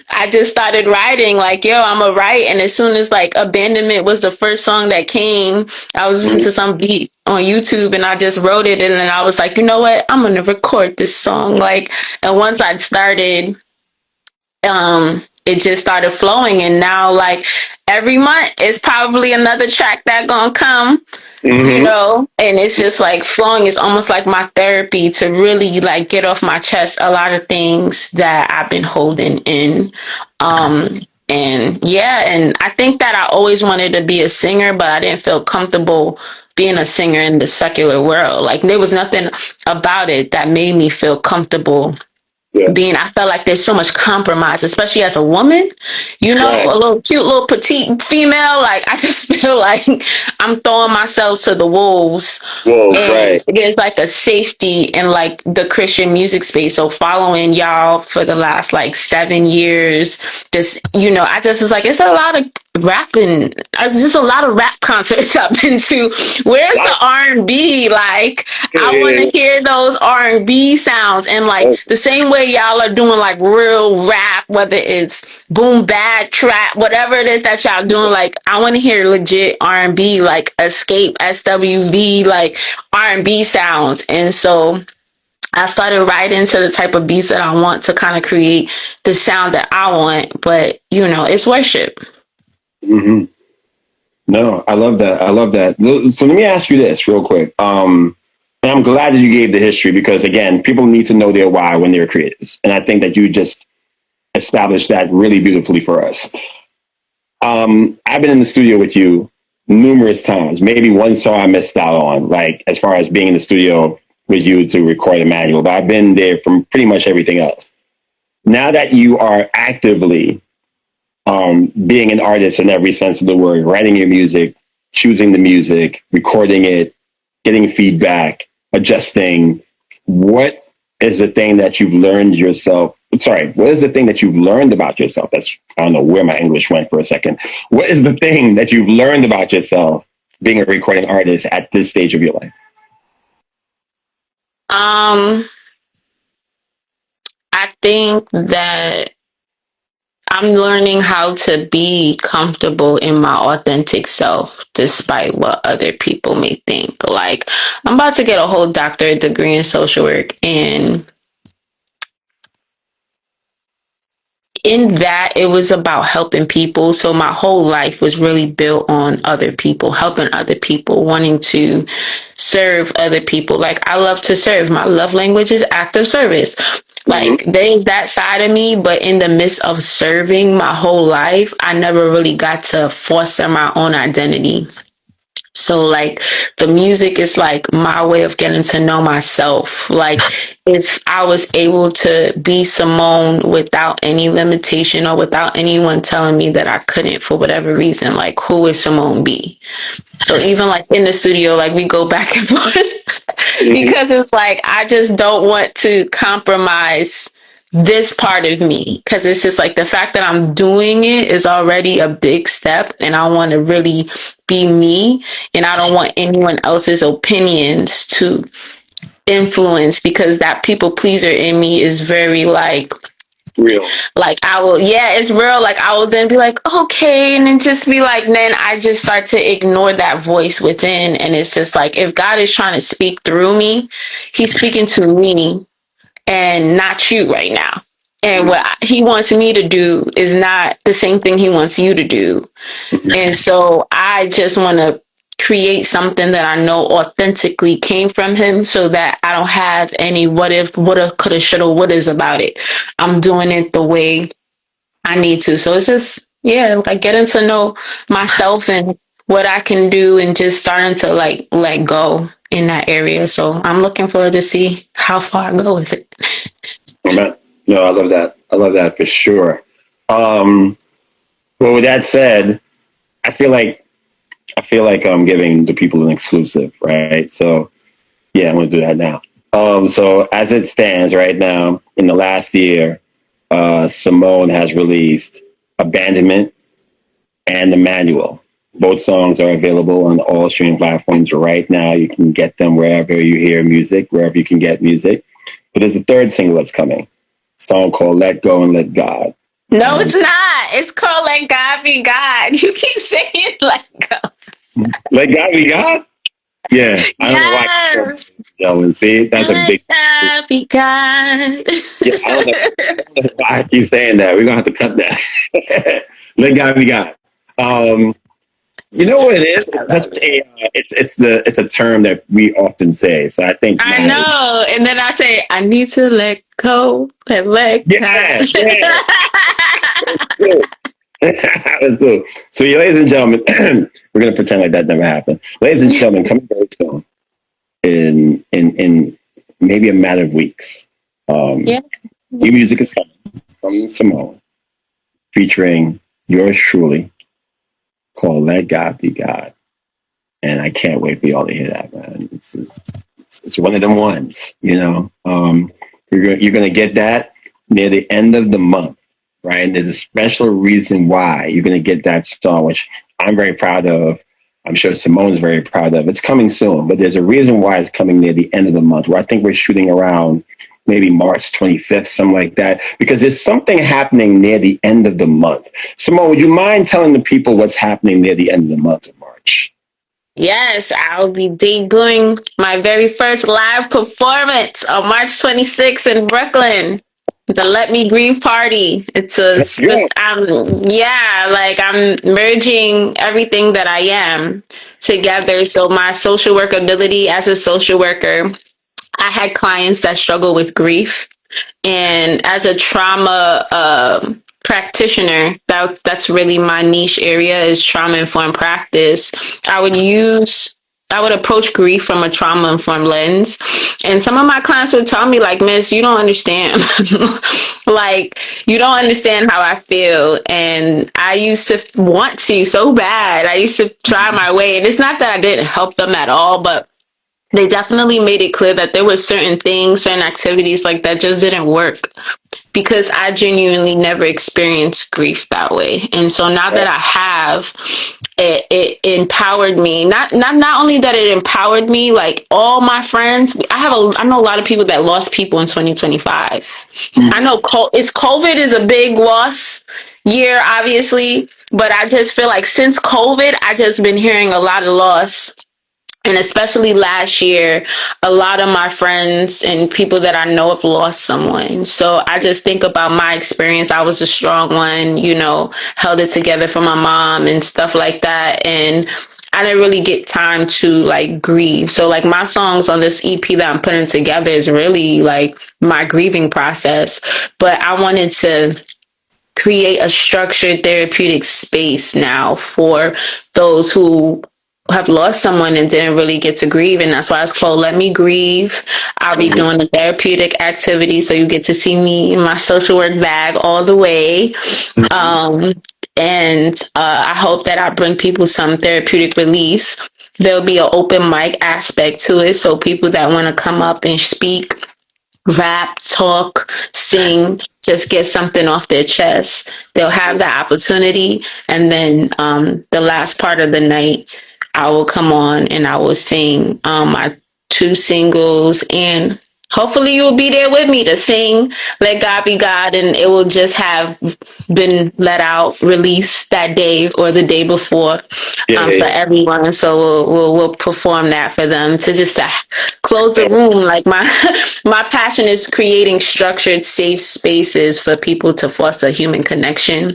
I just started writing like, yo, I'm a write. And as soon as like Abandonment was the first song that came, I was listening to some beat on YouTube and I just wrote it. And then I was like, you know what? I'm going to record this song. Like, and once I started, it just started flowing. And now like every month is probably another track that gonna come, you know, and it's just like flowing. It's almost like my therapy to really like get off my chest a lot of things that I've been holding in. And yeah, and I think that I always wanted to be a singer, but I didn't feel comfortable being a singer in the secular world. Like there was nothing about it that made me feel comfortable being. I felt like there's so much compromise, especially as a woman, you know, a little cute little petite female. Like I just feel like I'm throwing myself to the wolves. And there's like a safety in like the Christian music space. So following y'all for the last like 7 years, just, you know, I just was like, it's a lot of rapping. It's just a lot of rap concerts I've been to. Where's the R&B? Like I want to hear those R&B sounds. And like the same way y'all are doing like real rap, whether it's boom bap trap, whatever it is that y'all doing, like I want to hear legit R&B, like Escape, SWV, like R&B sounds. And so I started writing to the type of beats that I want to kind of create the sound that I want. But you know, it's worship. No, I love that. I love that. So let me ask you this real quick. And I'm glad that you gave the history, because again, people need to know their why when they're creators. And I think that you just established that really beautifully for us. I've been in the studio with you numerous times. Maybe one song I missed out on, like as far as being in the studio with you to record a manual, but I've been there from pretty much everything else. Now that you are actively being an artist in every sense of the word, writing your music, choosing the music, recording it, getting feedback, adjusting, what is the thing that you've learned yourself? Sorry, what is the thing that you've learned about yourself? I don't know where my English went for a second. What is the thing that you've learned about yourself being a recording artist at this stage of your life? I think that I'm learning how to be comfortable in my authentic self, despite what other people may think. Like, I'm about to get a whole doctorate degree in social work, and in that, it was about helping people. So my whole life was really built on other people, helping other people, wanting to serve other people. Like, I love to serve. My love language is act of service. Like there's that side of me, but in the midst of serving my whole life, I never really got to foster my own identity. So like the music is like my way of getting to know myself. Like if I was able to be Simone without any limitation or without anyone telling me that I couldn't for whatever reason, like who would Simone be? So even like in the studio, like we go back and forth because it's like I just don't want to compromise this part of me, because it's just like the fact that I'm doing it is already a big step, and I want to really be me, and I don't want anyone else's opinions to influence, because that people pleaser in me is very like real. Like I will, yeah, it's real. Like I will then be like, okay, and then just be like, then I just start to ignore that voice within, and it's just like if God is trying to speak through me, He's speaking to me and not you right now. And what He wants me to do is not the same thing He wants you to do. And so I just want to create something that I know authentically came from Him, so that I don't have any what if, woulda, coulda, shoulda, wouldas about it. I'm doing it the way I need to. So it's just, yeah, like getting to know myself and what I can do, and just starting to like let go in that area. So I'm looking forward to see how far I go with it. Amen. No, I love that. I love that for sure. Well, with that said, I feel like I'm giving the people an exclusive, right? So yeah, I'm going to do that now. So as it stands right now, in the last year, Simone has released Abandonment and The Manual. Both songs are available on all streaming platforms right now. You can get them wherever you hear music, wherever you can get music. But there's a third single that's coming, a song called Let Go and Let God. No, it's not. It's called Let God Be God. You keep saying Let Go. Let God Be God? Yeah. I don't know why. Yes. Yo, see, that's a big. Let God be God. Yeah, I don't know why I keep saying that. We're going to have to cut that. Let God Be God. You know what it is? It's a term that we often say. So I think I know. And then I say, I need to let go and let God. yeah. So, ladies and gentlemen, we're gonna pretend like that never happened. Ladies and gentlemen, coming very soon in maybe a matter of weeks. Yeah. New music is coming from Simone, featuring yours truly, called "Let God Be God," and I can't wait for y'all to hear that, man. It's one of them ones, you know. You're gonna get that near the end of the month, right? And there's a special reason why you're gonna get that song, which I'm very proud of. I'm sure Simone's very proud of. It's coming soon, but there's a reason why it's coming near the end of the month, where I think we're shooting around maybe March 25th, something like that, because there's something happening near the end of the month. Simone, would you mind telling the people what's happening near the end of the month of March? Yes, I'll be debuting my very first live performance on March 26th in Brooklyn. The Let Me Grieve party. It's Let's go. yeah, like I'm merging everything that I am together. So my social work ability as a social worker, I had clients that struggle with grief. And as a trauma practitioner, that's really my niche area is trauma informed practice. I would approach grief from a trauma informed lens. And some of my clients would tell me, like, Miss, you don't understand. Like, you don't understand how I feel. And I used to want to so bad. I used to try my way. And it's not that I didn't help them at all, but they definitely made it clear that there were certain things, certain activities like that just didn't work because I genuinely never experienced grief that way. And so now that I have, it empowered me. Not only that it empowered me, like all my friends, I know a lot of people that lost people in 2025. I know COVID is a big loss year, obviously, but I just feel like since COVID, I just been hearing a lot of loss. And especially last year, a lot of my friends and people that I know have lost someone. So I just think about my experience. I was a strong one, you know, held it together for my mom and stuff like that. And I didn't really get time to like grieve. So like my songs on this EP that I'm putting together is really like my grieving process. But I wanted to create a structured therapeutic space now for those who have lost someone and didn't really get to grieve, and that's why it's called Let Me Grieve. I'll be doing the therapeutic activity, so you get to see me in my social work bag all the way. And I hope that I bring people some therapeutic release. There'll be an open mic aspect to it, so people that want to come up and speak, rap, talk, sing, just get something off their chest, they'll have the opportunity. And then the last part of the night, I will come on and I will sing my 2 singles, and hopefully you'll be there with me to sing Let God Be God, and it will just have been let out, released that day or the day before for everyone. So we'll perform that for them to just close the room. Like my passion is creating structured, safe spaces for people to foster human connection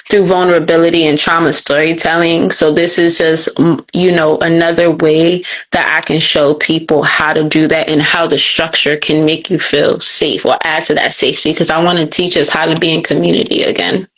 through vulnerability and trauma storytelling. So this is just, you know, another way that I can show people how to do that and how the structure can make you feel safe or add to that safety, because I want to teach us how to be in community again.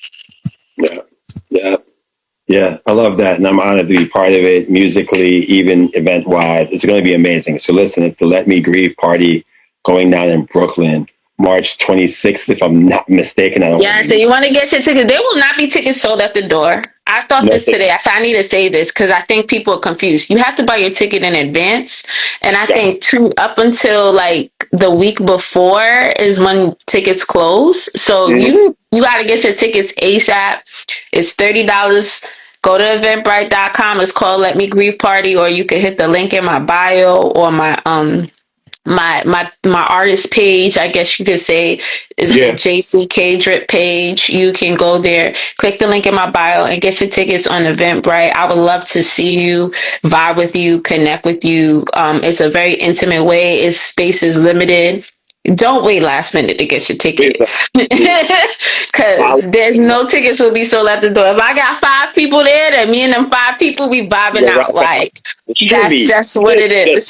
Yeah, I love that. And I'm honored to be part of it musically, even event wise. It's going to be amazing. So listen, it's the Let Me Grieve party going down in Brooklyn, March 26th, if I'm not mistaken. So you want to get your tickets. There will not be tickets sold at the door. I thought No, this today. I said I need to say this because I think people are confused. You have to buy your ticket in advance, and I think up until like the week before is when tickets close. So you got to get your tickets ASAP. It's $30. Go to eventbrite.com. It's called Let Me Grieve Party, or you can hit the link in my bio or my artist page, I guess you could say, is the JCK Drip page. You can go there, click the link in my bio, and get your tickets on Eventbrite. I would love to see you, vibe with you, connect with you. It's a very intimate way. Its space is limited. Don't wait last minute to get your tickets, because there's no tickets will be sold at the door. If I got 5 people there, then me and them 5 people we vibing out. Like that's just what it is.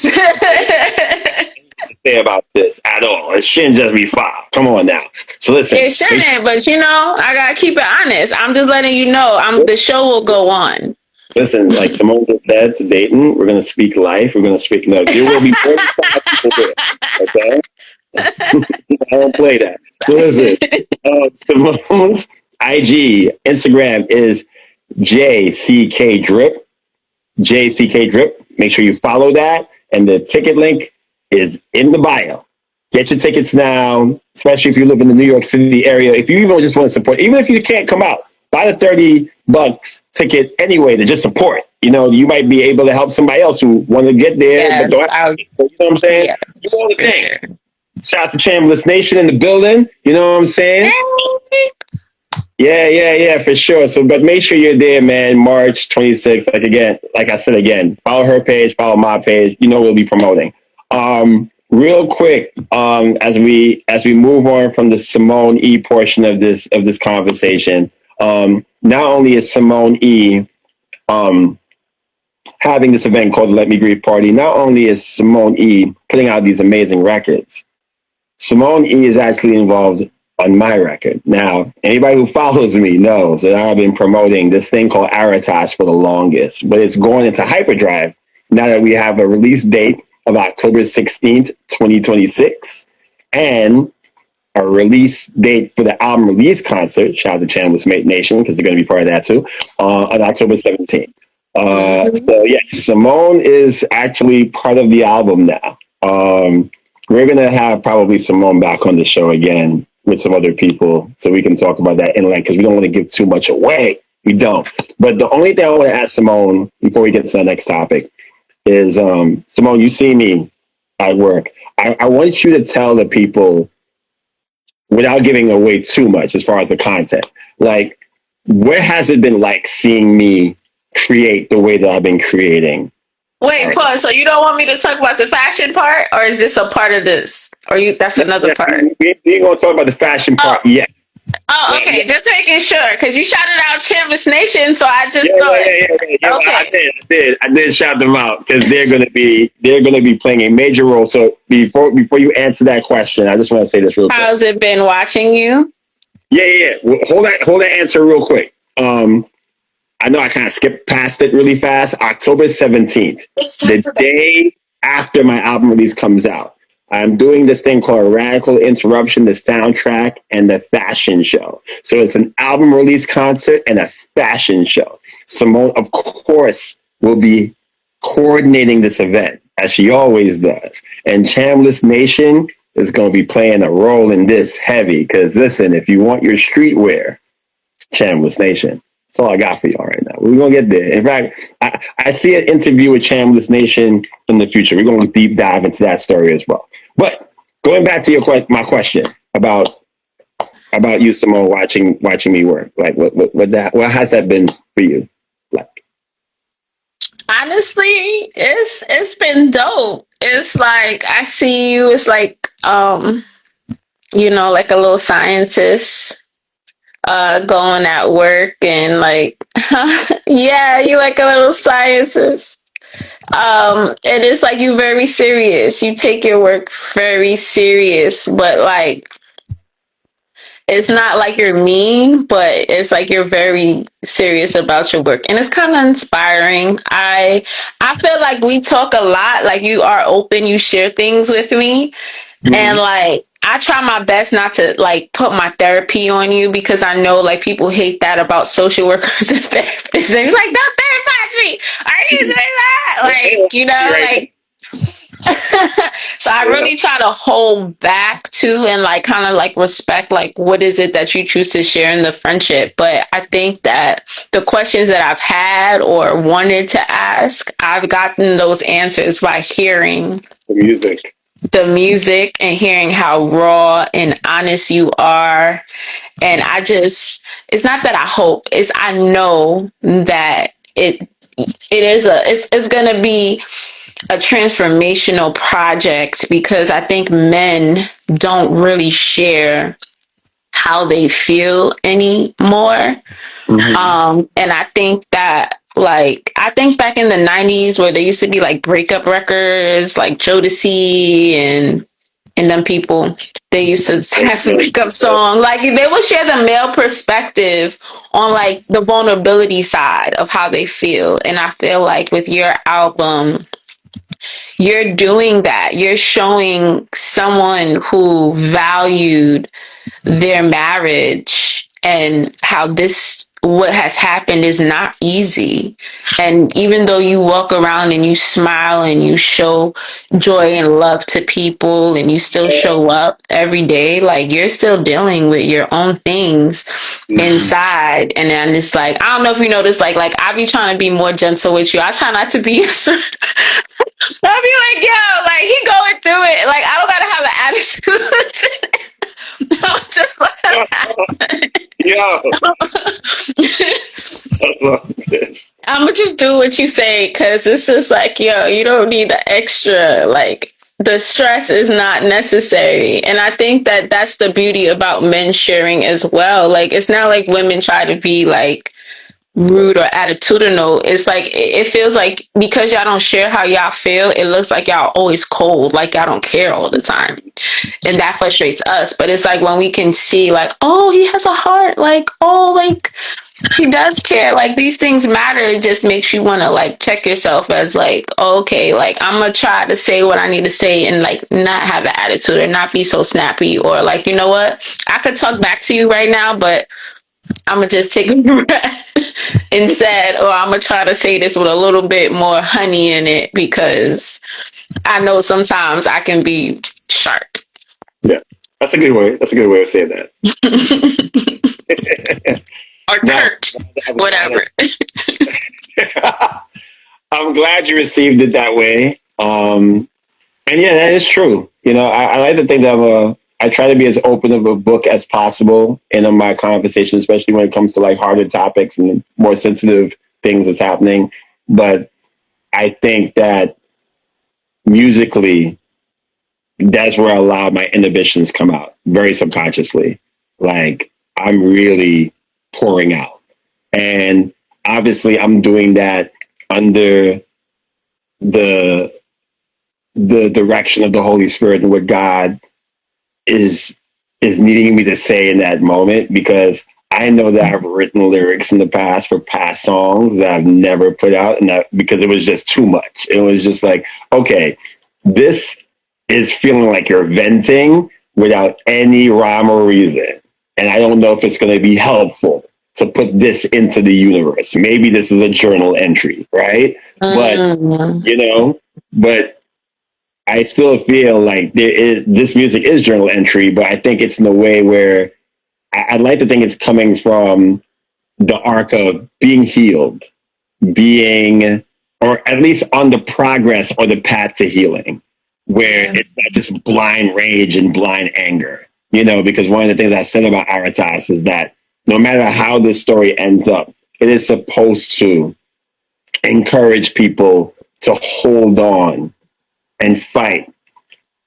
Say about this at all. It shouldn't just be 5. Come on now. So listen. It shouldn't, but I gotta keep it honest. I'm just letting you know. The show will go on. Listen, like Simone just said to Dayton, we're gonna speak life. We're gonna speak no. There will be 45 people there. Okay. I don't play that. So listen, Simone's IG, Instagram is JCK Drip. JCK Drip. Make sure you follow that. And the ticket link is in the bio. Get your tickets now, especially if you live in the New York City area. If you even just want to support, even if you can't come out, buy the $30 ticket anyway to just support. You might be able to help somebody else who want to get there. Yes, but don't have to, you know what I'm saying? Yes, do all the things. Sure. Shout out to Chambliss Nation in the building. You know what I'm saying? Yeah, for sure. So, but make sure you're there, man. March 26th. Like I said again, follow her page, follow my page. We'll be promoting. Real quick, as we move on from the Simone E portion of this conversation, not only is Simone E having this event called the Let Me Grieve Party, not only is Simone E putting out these amazing records, Simone E is actually involved on my record. Now, anybody who follows me knows that I've been promoting this thing called Aratas for the longest, but it's going into hyperdrive now that we have a release date of October 16th, 2026, and a release date for the album release concert, shout out to Chambliss Nation, because they're going to be part of that too, on October 17th. So yes, Simone is actually part of the album now. We're going to have probably Simone back on the show again with some other people so we can talk about that in length, because we don't want to give too much away. We don't. But the only thing I want to ask Simone before we get to the next topic is, Simone, you see me at work. I want you to tell the people, without giving away too much as far as the content, like, what has it been like seeing me create the way that I've been creating? Wait, pause. So you don't want me to talk about the fashion part, or is this a part of this? Or that's another part? We ain't going to talk about the fashion part yet. Oh, okay. Just making sure, because you shouted out Chambliss Nation, so I just thought. Yeah. Okay. I did shout them out because they're gonna be playing a major role. So before you answer that question, I just want to say this real quick. How's it been watching you? Yeah. Well, hold that answer real quick. I know I kind of skipped past it really fast. October 17th, the day after my album release comes out, I'm doing this thing called Radical Interruption, the soundtrack and the fashion show. So it's an album release concert and a fashion show. Simone, of course, will be coordinating this event, as she always does. And Chambliss Nation is going to be playing a role in this heavy. Because listen, if you want your streetwear, Chambliss Nation. That's all I got for y'all right now. We're going to get there. In fact, I see an interview with Chambliss Nation in the future. We're going to deep dive into that story as well. But going back to my question about you, Simone, watching me work, like what has that been for you? Like, honestly, it's been dope. It's like I see you. It's like like a little scientist going at work, and like yeah, you like a little scientist. And it's like you very serious. You take your work very serious, but like it's not like you're mean, but it's like you're very serious about your work, and it's kind of inspiring. I feel like we talk a lot. Like you are open, you share things with me, and like I try my best not to like put my therapy on you, because I know like people hate that about social workers and therapists. They're like, don't therapize me. Are you saying that? Like, you know, like. So I really try to hold back to and like kind of like respect like what is it that you choose to share in the friendship. But I think that the questions that I've had or wanted to ask, I've gotten those answers by hearing the music and hearing how raw and honest you are. And it's not that I hope, it's I know that it's gonna be a transformational project, because I think men don't really share how they feel anymore. And I think that I think back in the 90s where there used to be like breakup records like Jodeci and them people, they used to have some breakup song. Like they would share the male perspective on like the vulnerability side of how they feel. And I feel like with your album, you're doing that. You're showing someone who valued their marriage and how what has happened is not easy. And even though you walk around and you smile and you show joy and love to people and you still show up every day, like you're still dealing with your own things inside. And then it's like, I don't know if you notice, like I be trying to be more gentle with you. I try not to be I'll be like, yo, like he going through it. Like I don't gotta have an attitude. No, just let him happen. Yo. I love this. I'ma just do what you say, because it's just like, yo, you don't need the extra. Like the stress is not necessary. And I think that that's the beauty about men sharing as well. Like it's not like women try to be like rude or attitudinal. It's like it feels like because y'all don't share how y'all feel, it looks like y'all always cold, like y'all don't care all the time, and that frustrates us. But it's like when we can see like, oh, he has a heart, like, oh, like he does care, like these things matter. It just makes you want to like check yourself as like, oh, okay, like I'm gonna try to say what I need to say and like not have an attitude or not be so snappy, or like, you know what, I could talk back to you right now, but I'm gonna just take a breath instead, or I'm gonna try to say this with a little bit more honey in it, because I know sometimes I can be sharp. Yeah, that's a good way. That's a good way of saying that. Or curt, whatever. I'm glad you received it that way. And yeah, that is true. You know, I like to think that I try to be as open of a book as possible in my conversation, especially when it comes to like harder topics and more sensitive things that's happening. But I think that musically, that's where a lot of my inhibitions come out very subconsciously. Like I'm really pouring out. And obviously I'm doing that under the direction of the Holy Spirit and what God is needing me to say in that moment, because I know that I've written lyrics in the past for past songs that I've never put out, and because it was just too much. It was just like, okay, this is feeling like you're venting without any rhyme or reason. And I don't know if it's going to be helpful to put this into the universe. Maybe this is a journal entry, right? But, you know, but I still feel like this music is journal entry, but I think it's in a way where I'd like to think it's coming from the arc of being healed, or at least on the progress or the path to healing, where it's not just blind rage and blind anger, you know, because one of the things I said about Aratas is that no matter how this story ends up, it is supposed to encourage people to hold on and fight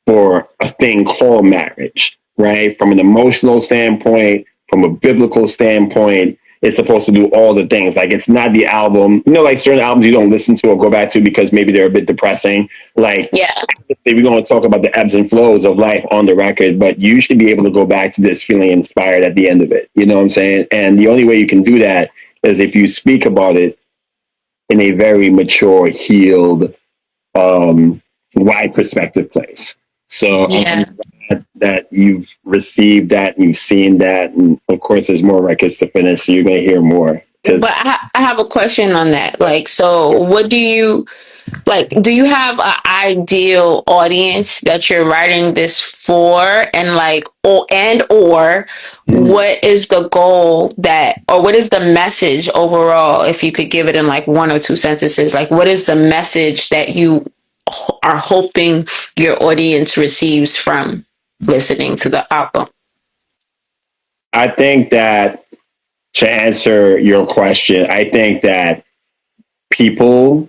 for a thing called marriage, right? From an emotional standpoint, from a biblical standpoint, it's supposed to do all the things. Like it's not the album, you know, like certain albums you don't listen to or go back to because maybe they're a bit depressing. Like, we're going to talk about the ebbs and flows of life on the record, but you should be able to go back to this feeling inspired at the end of it. You know what I'm saying? And the only way you can do that is if you speak about it in a very mature, healed, wide perspective place. So I'm glad that you've received that and you've seen that, and of course there's more records to finish, so you're going to hear more. But I have a question on that. Like, so what do you like? Do you have an ideal audience that you're writing this for, and like, or what is the goal that, or what is the message overall? If you could give it in like one or two sentences, like, what is the message that you are hoping your audience receives from listening to the album? I think that, to answer your question, I think that people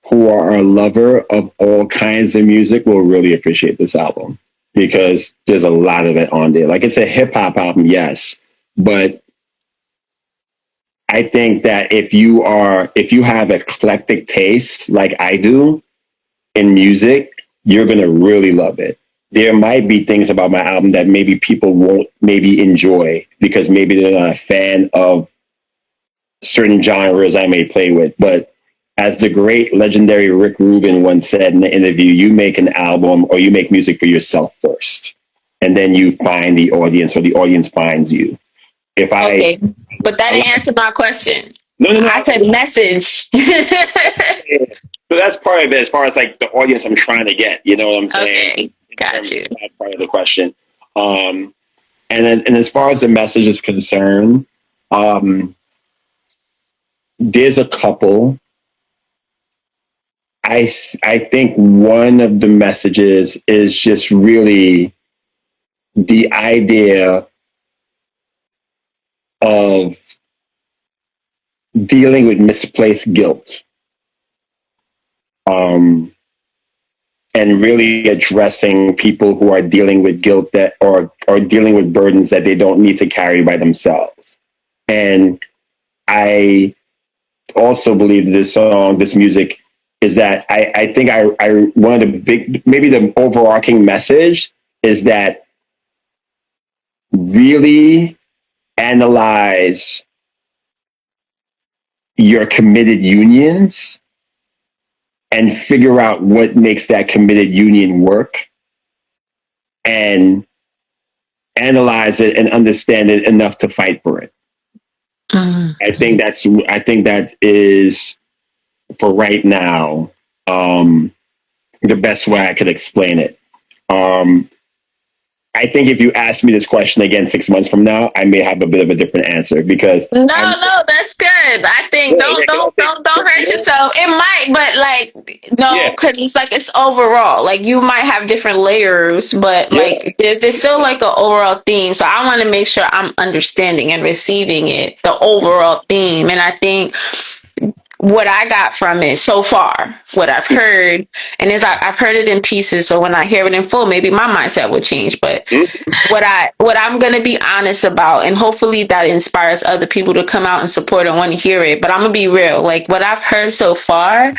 who are a lover of all kinds of music will really appreciate this album, because there's a lot of it on there. Like, it's a hip hop album, yes, but I think that if you have eclectic taste like I do in music, you're going to really love it. There might be things about my album that maybe people won't maybe enjoy because maybe they're not a fan of certain genres I may play with. But as the great legendary Rick Rubin once said in the interview, you make an album or you make music for yourself first, and then you find the audience, or the audience finds you. Okay, but that didn't answer my question. No. I said message. So that's part of it, as far as like the audience I'm trying to get. You know what I'm saying? Okay, got you. That's part of the question. And as far as the message is concerned, there's a couple. I think one of the messages is just really the idea of dealing with misplaced guilt. And really addressing people who are dealing with guilt that or dealing with burdens that they don't need to carry by themselves. And I also believe this music is that I think one of the big, maybe the overarching message is that really analyze your committed unions and figure out what makes that committed union work, and analyze it and understand it enough to fight for it. I think that is, for right now, the best way I could explain it. I think if you ask me this question again 6 months from now, I may have a bit of a different answer, because No, that's good. I think don't hurt yourself. It might, but like no, because it's like it's overall. Like you might have different layers, but like there's still like an overall theme. So I want to make sure I'm understanding and receiving it, the overall theme. And I think what I got from it so far, what I've heard, and I've heard it in pieces, so when I hear it in full, maybe my mindset will change. But what I'm gonna be honest about, and hopefully that inspires other people to come out and support and want to hear it. But I'm gonna be real, like what I've heard so far,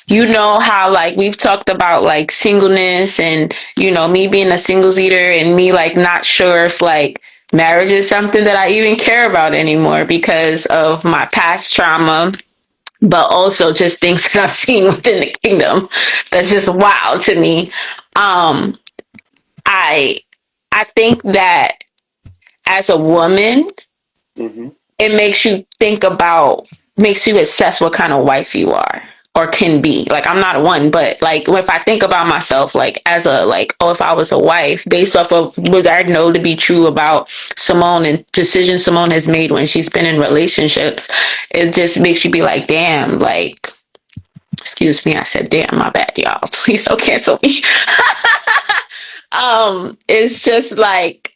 you know how like we've talked about like singleness, and you know me being a singles eater, and me like not sure if like marriage is something that I even care about anymore because of my past trauma, but also just things that I've seen within the kingdom that's just wild to me. I think that as a woman, it makes you assess what kind of wife you are or can be. Like, I'm not one, but like if I think about myself, like as a, like, oh, if I was a wife, based off of what I know to be true about Simone and decisions Simone has made when she's been in relationships, it just makes you be like, damn, like, excuse me, I said damn, my bad, y'all. Please don't cancel me. It's just like,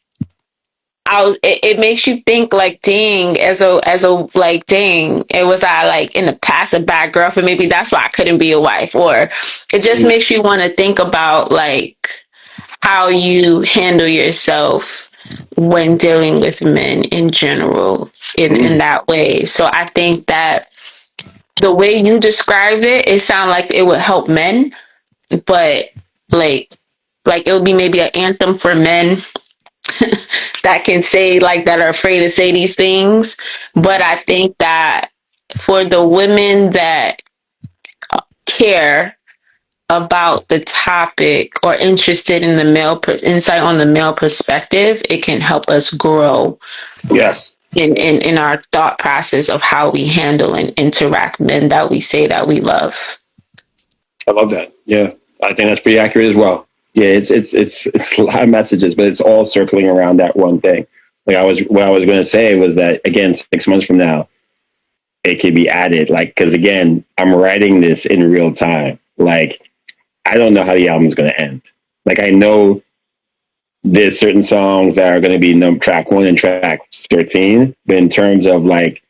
it makes you think like, dang, as a like, dang, it was I like in the past a bad girlfriend, maybe that's why I couldn't be a wife. Or it just makes you want to think about like how you handle yourself when dealing with men in general in that way. So I think that the way you described it, it sounded like it would help men, but like it would be maybe an anthem for men that can say, like, that are afraid to say these things. But I think that for the women that care about the topic or interested in the insight on the male perspective, it can help us grow. Yes. In our thought process of how we handle and interact men that we say that we love. I love that. Yeah, I think that's pretty accurate as well. Yeah, it's a lot of messages, but it's all circling around that one thing. What I was going to say was that, again, 6 months from now, it can be added. Like, because again, I'm writing this in real time. Like, I don't know how the album's going to end. Like, I know there's certain songs that are going to be track 1 and track 13, but in terms of like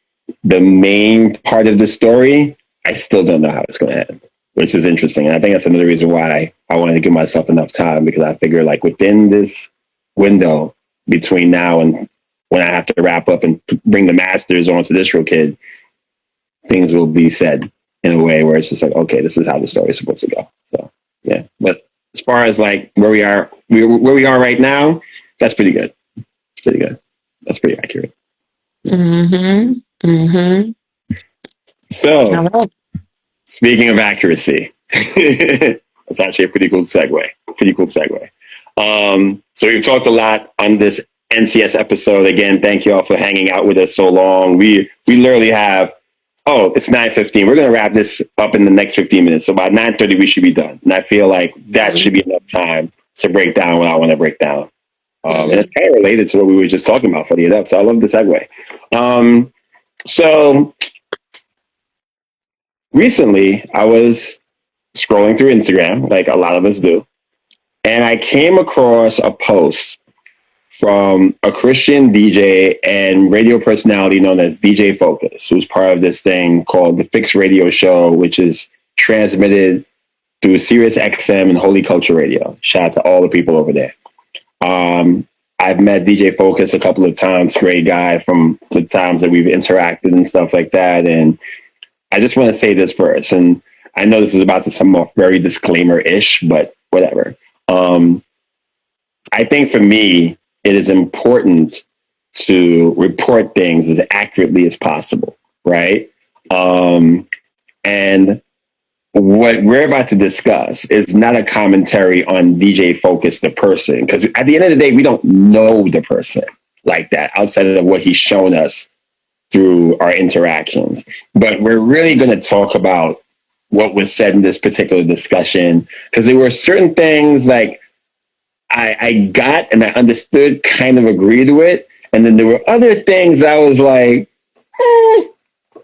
the main part of the story, I still don't know how it's going to end, which is interesting. And I think that's another reason why I wanted to give myself enough time, because I figure like within this window between now and when I have to wrap up and bring the masters onto this real kid, things will be said in a way where it's just like, okay, this is how the story is supposed to go. So yeah, but as far as like where we are right now, that's pretty good. It's pretty good. That's pretty accurate. Mm-hmm. Mm-hmm. So, speaking of accuracy, that's actually a pretty cool segue. So we've talked a lot on this NCS episode. Again, thank you all for hanging out with us so long. We literally have, it's 9:15. We're going to wrap this up in the next 15 minutes. So about 9:30, we should be done. And I feel like that should be enough time to break down what I want to break down. And it's kind of related to what we were just talking about, funny enough. So I love the segue. So recently, I was scrolling through Instagram, like a lot of us do, and I came across a post from a Christian DJ and radio personality known as DJ Focus, who's part of this thing called the Fix Radio Show, which is transmitted through Sirius XM and Holy Culture Radio. Shout out to all the people over there. I've met DJ Focus a couple of times, great guy, from the times that we've interacted and stuff like that. And I just want to say this first, and I know this is about to come off very disclaimer-ish, but whatever. I think for me, it is important to report things as accurately as possible, right? And what we're about to discuss is not a commentary on DJ Focus, the person, because at the end of the day, we don't know the person like that outside of what he's shown us through our interactions. But we're really going to talk about what was said in this particular discussion, because there were certain things like I got and I understood, kind of agreed with. And then there were other things I was like, I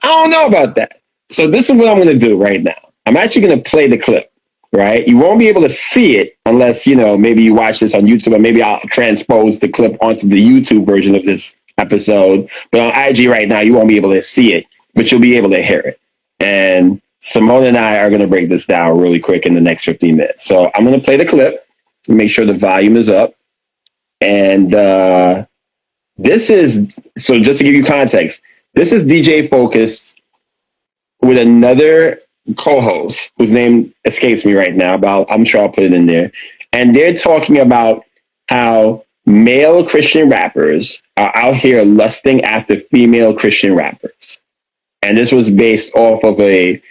don't know about that. So this is what I'm going to do right now. I'm actually going to play the clip, right? You won't be able to see it unless, maybe you watch this on YouTube, and maybe I'll transpose the clip onto the YouTube version of this episode. But on IG right now, you won't be able to see it, but you'll be able to hear it. And Simone and I are going to break this down really quick in the next 15 minutes. So I'm going to play the clip, make sure the volume is up. And this is, so just to give you context, this is DJ Focus with another co-host whose name escapes me right now, but I'm sure I'll put it in there. And they're talking about how male Christian rappers are out here lusting after female Christian rappers. And this was based off of a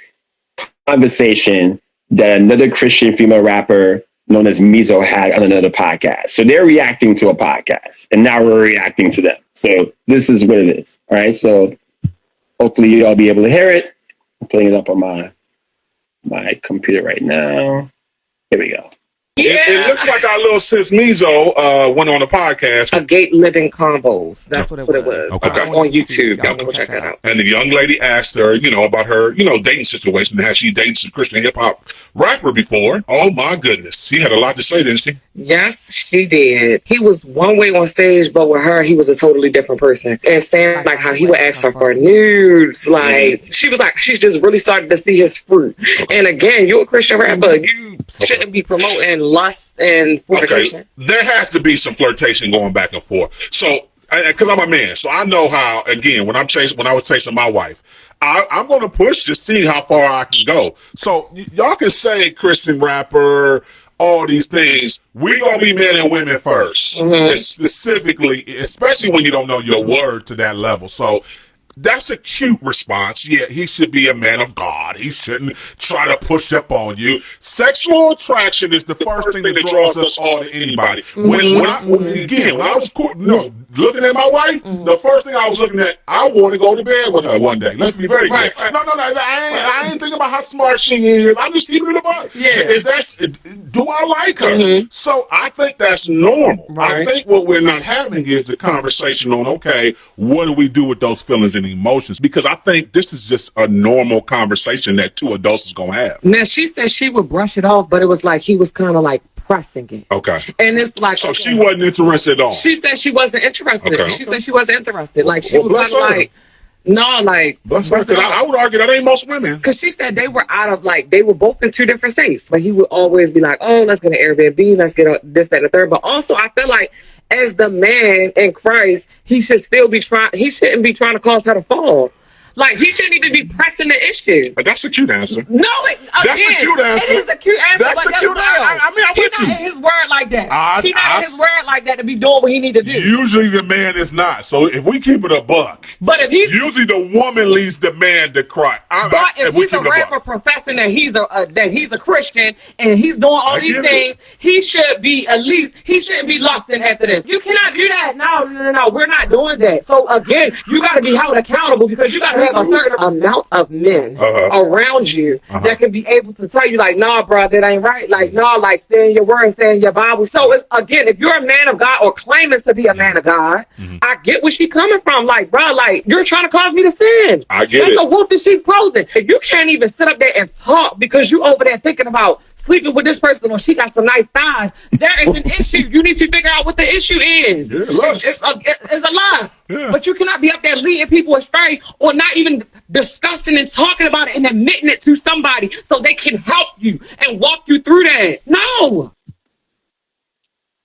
conversation that another Christian female rapper known as Mizo had on another podcast. So they're reacting to a podcast, and now we're reacting to them. So this is what it is. All right. So hopefully you'll all be able to hear it. I'm putting it up on my computer right now. Here we go. It looks like our little sis Mizo went on a podcast. A Gate Living Combos. That's what it was. Okay. On YouTube. Y'all go check that out. And the young lady asked her, about her, dating situation. Has she dated some Christian hip hop rapper before? Oh my goodness. She had a lot to say, didn't she? Yes, she did. He was one way on stage, but with her, he was a totally different person. And saying like how he would ask her for nudes. Like she was like, she's just really started to see his fruit. Okay. And again, you're a Christian rapper. You shouldn't be promoting lust and fornication. There has to be some flirtation going back and forth. So, because I'm a man, so I know how. Again, when I was chasing my wife, I'm going to push to see how far I can go. So y'all can say Christian rapper, all these things. We gonna be men and women first, specifically, especially when you don't know your word to that level. So That's a cute response. Yeah, he should be a man of God. He shouldn't try to push up on you. Sexual attraction is the first thing that draws us all to anybody. When I was looking at my wife, the first thing I was looking at, I want to go to bed with her one day. Let's be very clear. No, I ain't thinking about how smart she is. I'm just keeping it a buck. Do I like her? So I think that's normal. I think what we're not having is the conversation on, okay, what do we do with those feelings and emotions? Because I think this is just a normal conversation that two adults is going to have. Now, she said she would brush it off, but it was like he was kind of like pressing it. Okay. And it's like... So she wasn't interested at all? She said she wasn't interested. Okay. She said she wasn't interested. Like, she was kind of like... No, like... I would argue that ain't most women. Because she said they were out of, like, they were both in two different states. But he would always be like, oh, let's get an Airbnb, let's get this, that, and the third. But also, I feel like as the man in Christ, he should still be trying... He shouldn't be trying to cause her to fall. Like, he shouldn't even be pressing the issue. But that's a cute answer. No, that's a cute answer. It is a cute answer. That's a cute answer. I mean, I'm with you. He's not in his word like that. He's not in his word like that to be doing what he need to do. Usually the man is not. So if we keep it a buck, but if he's usually the woman leads the man to cry. But if he's a rapper professing that he's a Christian and he's doing all these things, he should be at least he shouldn't be lusting after this. You cannot do that. No. We're not doing that. So again, you got to be held accountable because you got to have a certain amount of men around you that can be able to tell you, like, nah, bro, that ain't right. Like, nah, like, stay in your word, stay in your Bible. So it's, again, if you're a man of God or claiming to be a man of God, I get where she's coming from. Like, bro, like, you're trying to cause me to sin. I get That's it. a wolf in sheep clothing. If you can't even sit up there and talk because you over there thinking about sleeping with this person or she got some nice thighs, there is an issue. You need to figure out what the issue is. Yeah, lust. It's a lust. Yeah. But you cannot be up there leading people astray or not even discussing and talking about it and admitting it to somebody so they can help you and walk you through that. No.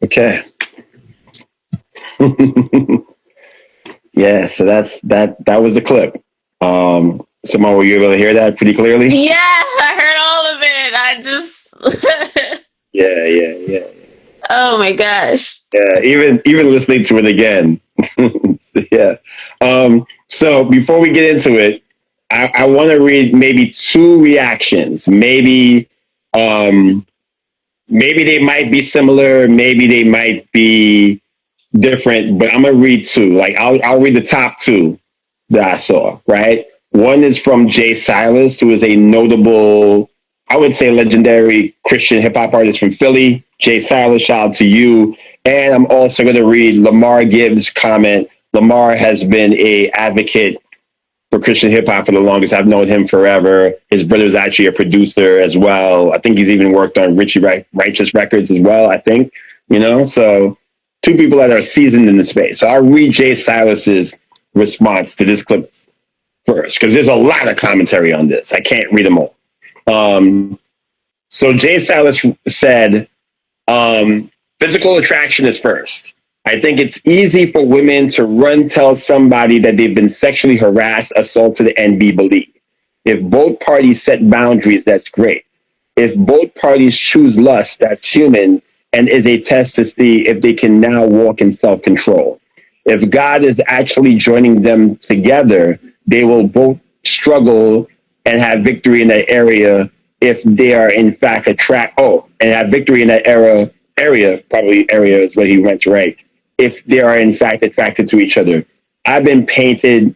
Okay. Yeah, so that was the clip. Simone, were you able to hear that pretty clearly? Yeah, I heard all of it. I just Yeah. Oh my gosh. Yeah, even listening to it again. Yeah. So before we get into it, I want to read maybe two reactions. Maybe they might be similar, maybe they might be different, but I'm gonna read two. Like I'll read the top two that I saw, right? One is from Jay Silas, who is a notable, I would say legendary Christian hip hop artist from Philly. Jay Silas, shout out to you. And I'm also going to read Lamar Gibbs' comment. Lamar has been a advocate for Christian hip hop for the longest. I've known him forever. His brother's actually a producer as well. I think he's even worked on Richie Righteous Records as well, I think, so two people that are seasoned in the space. So I'll read Jay Silas's response to this clip first, because there's a lot of commentary on this. I can't read them all. So Jay Silas said, physical attraction is first. I think it's easy for women to tell somebody that they've been sexually harassed, assaulted, and be believed. If both parties set boundaries, that's great. If both parties choose lust, that's human and is a test to see if they can now walk in self-control. If God is actually joining them together, they will both struggle and have victory in that area if they are in fact and have victory in that area is what he went to, right? If they are in fact attracted to each other. I've been painted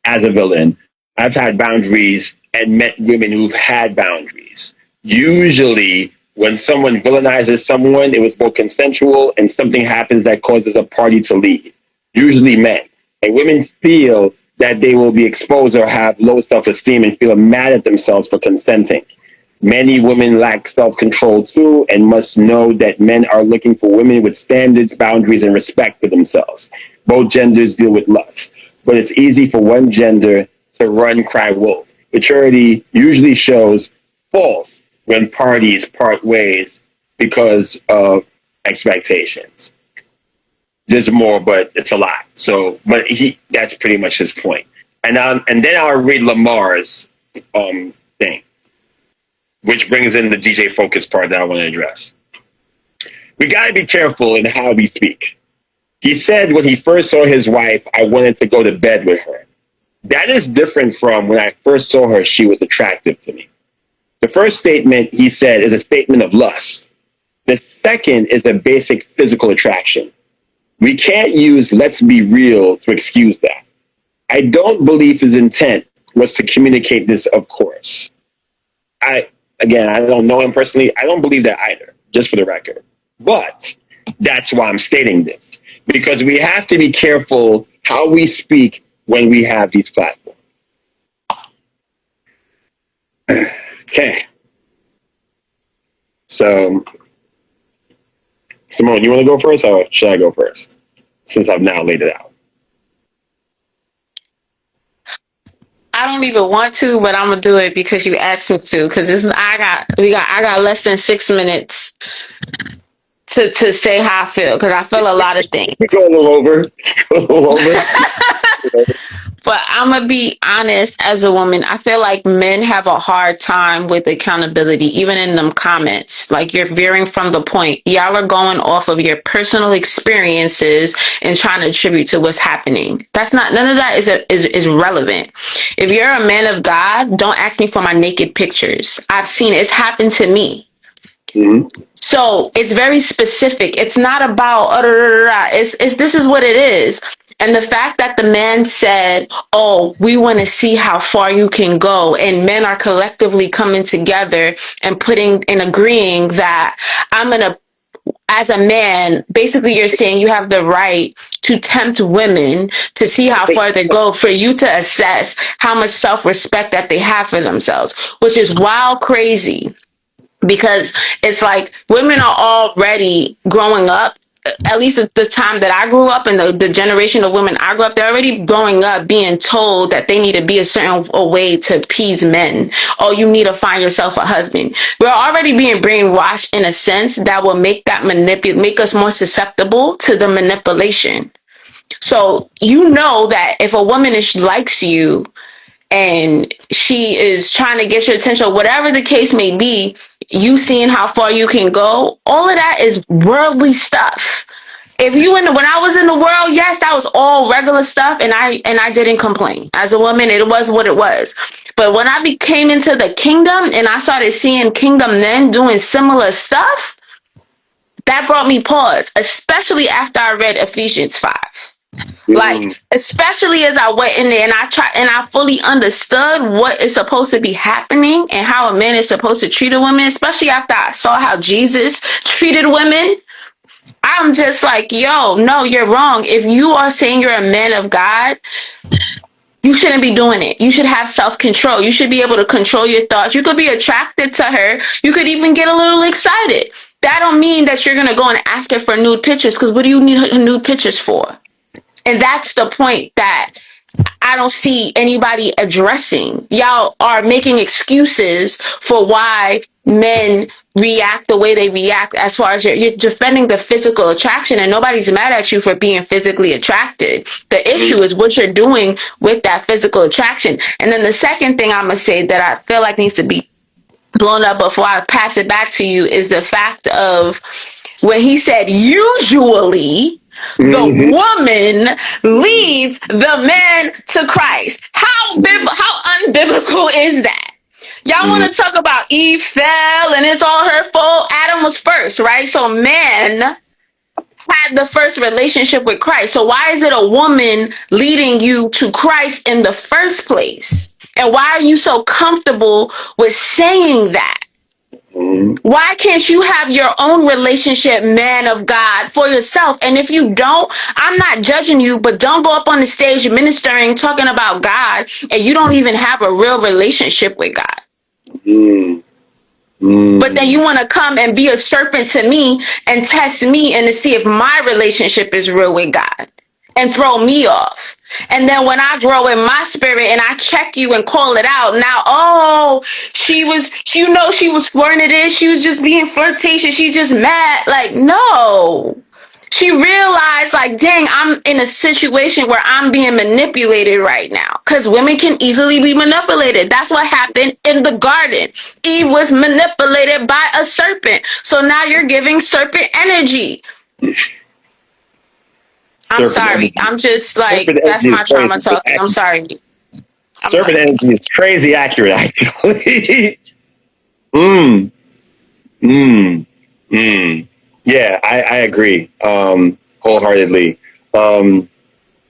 as a villain. I've had boundaries and met women who've had boundaries. Usually when someone villainizes someone, it was both consensual and something happens that causes a party to leave. Usually men. And women feel that they will be exposed or have low self-esteem and feel mad at themselves for consenting. Many women lack self-control too and must know that men are looking for women with standards, boundaries, and respect for themselves. Both genders deal with lust, but it's easy for one gender to cry wolf. Maturity usually shows false when parties part ways because of expectations. There's more, but it's a lot. So, but that's pretty much his point. And then I'll read Lamar's thing, which brings in the DJ Focus part that I want to address. We got to be careful in how we speak. He said when he first saw his wife, I wanted to go to bed with her. That is different from when I first saw her, she was attractive to me. The first statement he said is a statement of lust. The second is a basic physical attraction. We can't use let's be real to excuse that. I don't believe his intent was to communicate this, of course. I don't know him personally. I don't believe that either, just for the record. But that's why I'm stating this, because we have to be careful how we speak when we have these platforms. Okay. So, Simone, you want to go first, or should I go first? Since I've now laid it out. I don't even want to, but I'm gonna do it because you asked me to. Because I got less than 6 minutes to say how I feel, because I feel a lot of things. Go a little over. But I'm gonna be honest, as a woman, I feel like men have a hard time with accountability, even in them comments. Like, you're veering from the point. Y'all are going off of your personal experiences and trying to attribute to what's happening. None of that is relevant. If you're a man of God, don't ask me for my naked pictures. I've seen it. It's happened to me. Mm-hmm. So it's very specific. It's not about this is what it is. And the fact that the man said, oh, we want to see how far you can go, and men are collectively coming together and agreeing that I'm gonna, as a man, basically you're saying you have the right to tempt women to see how far they go, for you to assess how much self-respect that they have for themselves, which is wild crazy. Because it's like women are already growing up, at least at the time that I grew up, and the generation of women I grew up, they're already growing up being told that they need to be a certain way to appease men. Oh, you need to find yourself a husband. We're already being brainwashed in a sense that will make us more susceptible to the manipulation. So you know that if a woman likes you and she is trying to get your attention, whatever the case may be, you seeing how far you can go, all of that is worldly stuff. When I was in the world, yes, that was all regular stuff, and I didn't complain. As a woman, it was what it was. But when I came into the kingdom and I started seeing kingdom men doing similar stuff, that brought me pause, especially after I read Ephesians 5. Like, especially as I went in there and I fully understood what is supposed to be happening and how a man is supposed to treat a woman, especially after I saw how Jesus treated women. I'm just like, yo, no, you're wrong. If you are saying you're a man of God, you shouldn't be doing it. You should have self-control. You should be able to control your thoughts. You could be attracted to her. You could even get a little excited. That don't mean that you're going to go and ask her for nude pictures, because what do you need nude pictures for? And that's the point that I don't see anybody addressing. Y'all are making excuses for why men react the way they react, as far as you're defending the physical attraction, and nobody's mad at you for being physically attracted. The issue is what you're doing with that physical attraction. And then the second thing I'm going to say that I feel like needs to be blown up before I pass it back to you is the fact of when he said, usually the woman leads the man to Christ. How unbiblical is that? Y'all want to talk about Eve fell and it's all her fault? Adam was first, right? So man had the first relationship with Christ. So why is it a woman leading you to Christ in the first place? And why are you so comfortable with saying that? Why can't you have your own relationship, man of God, for yourself? And if you don't, I'm not judging you, but don't go up on the stage ministering, talking about God, and you don't even have a real relationship with God. But then you want to come and be a serpent to me and test me and to see if my relationship is real with God and throw me off. And then when I grow in my spirit and I check you and call it out, now, oh, she was flirting, she was just being flirtatious, she just mad. Like, no. She realized, like, dang, I'm in a situation where I'm being manipulated right now. Because women can easily be manipulated. That's what happened in the garden. Eve was manipulated by a serpent. So now you're giving serpent energy. I'm sorry. I'm just like, that's my trauma talking. I'm sorry. Serpent energy is crazy accurate, actually. Yeah, I agree wholeheartedly.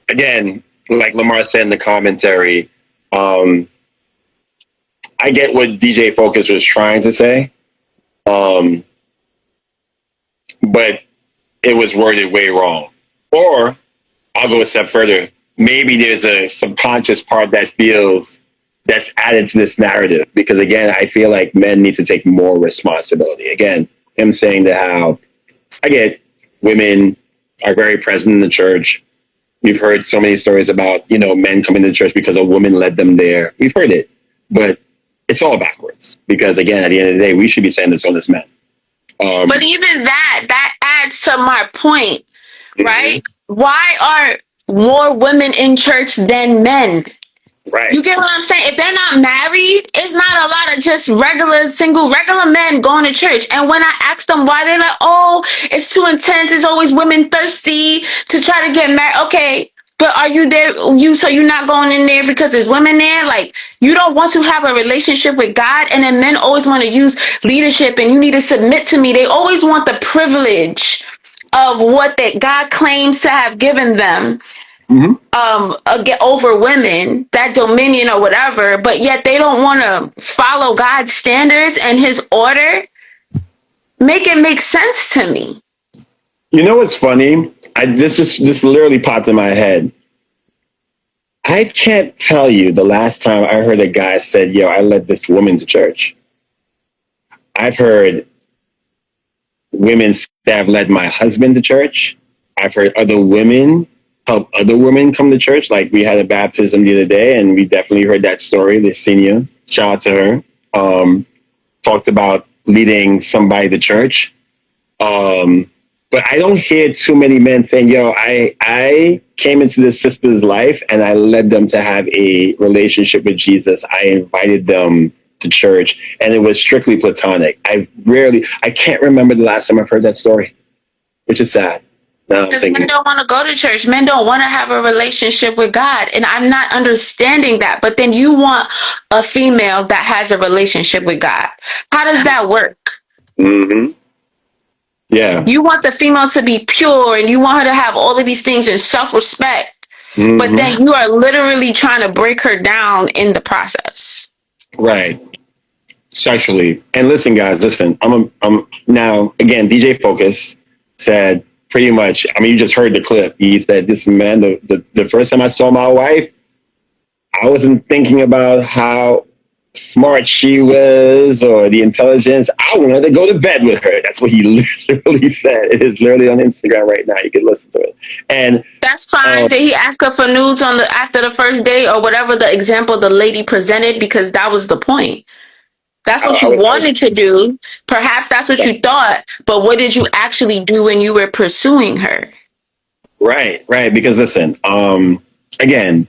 Again, like Lamar said in the commentary, I get what DJ Focus was trying to say, but it was worded way wrong. Or I'll go a step further. Maybe there's a subconscious part that feels that's added to this narrative, because again, I feel like men need to take more responsibility. Again, him saying that how I get women are very present in the church. We've heard so many stories about, men coming to church because a woman led them there. We've heard it, but it's all backwards, because again, at the end of the day, we should be saying this on this men. But even that adds to my point, right? Why are more women in church than men? Right. You get what I'm saying? If they're not married, it's not a lot of just regular men going to church. And when I ask them why, they're like, oh, it's too intense. It's always women thirsty to try to get married. Okay, but are you there? So you're not going in there because there's women there? Like, you don't want to have a relationship with God, and then men always want to use leadership and you need to submit to me. They always want the privilege of what that God claims to have given them. Get over women, that dominion or whatever, but yet they don't want to follow God's standards and his order. Make it make sense to me. You know what's funny? This just literally popped in my head. I can't tell you the last time I heard a guy said, yo, I led this woman to church. I've heard women that have led my husband to church. I've heard other women help other women come to church. Like, we had a baptism the other day, and we definitely heard that story. The senior, shout out to her, talked about leading somebody to church. But I don't hear too many men saying, yo, I came into this sister's life and I led them to have a relationship with Jesus. I invited them to church, and it was strictly platonic. I can't remember the last time I've heard that story, which is sad. Because men don't want to go to church. Men don't want to have a relationship with God. And I'm not understanding that. But then you want a female that has a relationship with God. How does that work? Yeah. You want the female to be pure and you want her to have all of these things and self-respect. But then you are literally trying to break her down in the process. Right. Sexually. And listen, guys, I'm now, again, DJ Focus said, pretty much, I mean, you just heard the clip. He said, this man, the first time I saw my wife, I wasn't thinking about how smart she was or the intelligence. I wanted to go to bed with her. That's what he literally said. It is literally on Instagram right now. You can listen to it. And that's fine. Did he ask her for nudes after the first date or whatever the example the lady presented? Because that was the point. That's what you wanted to do. Perhaps that's what you thought. But what did you actually do when you were pursuing her? Right. Because listen, again,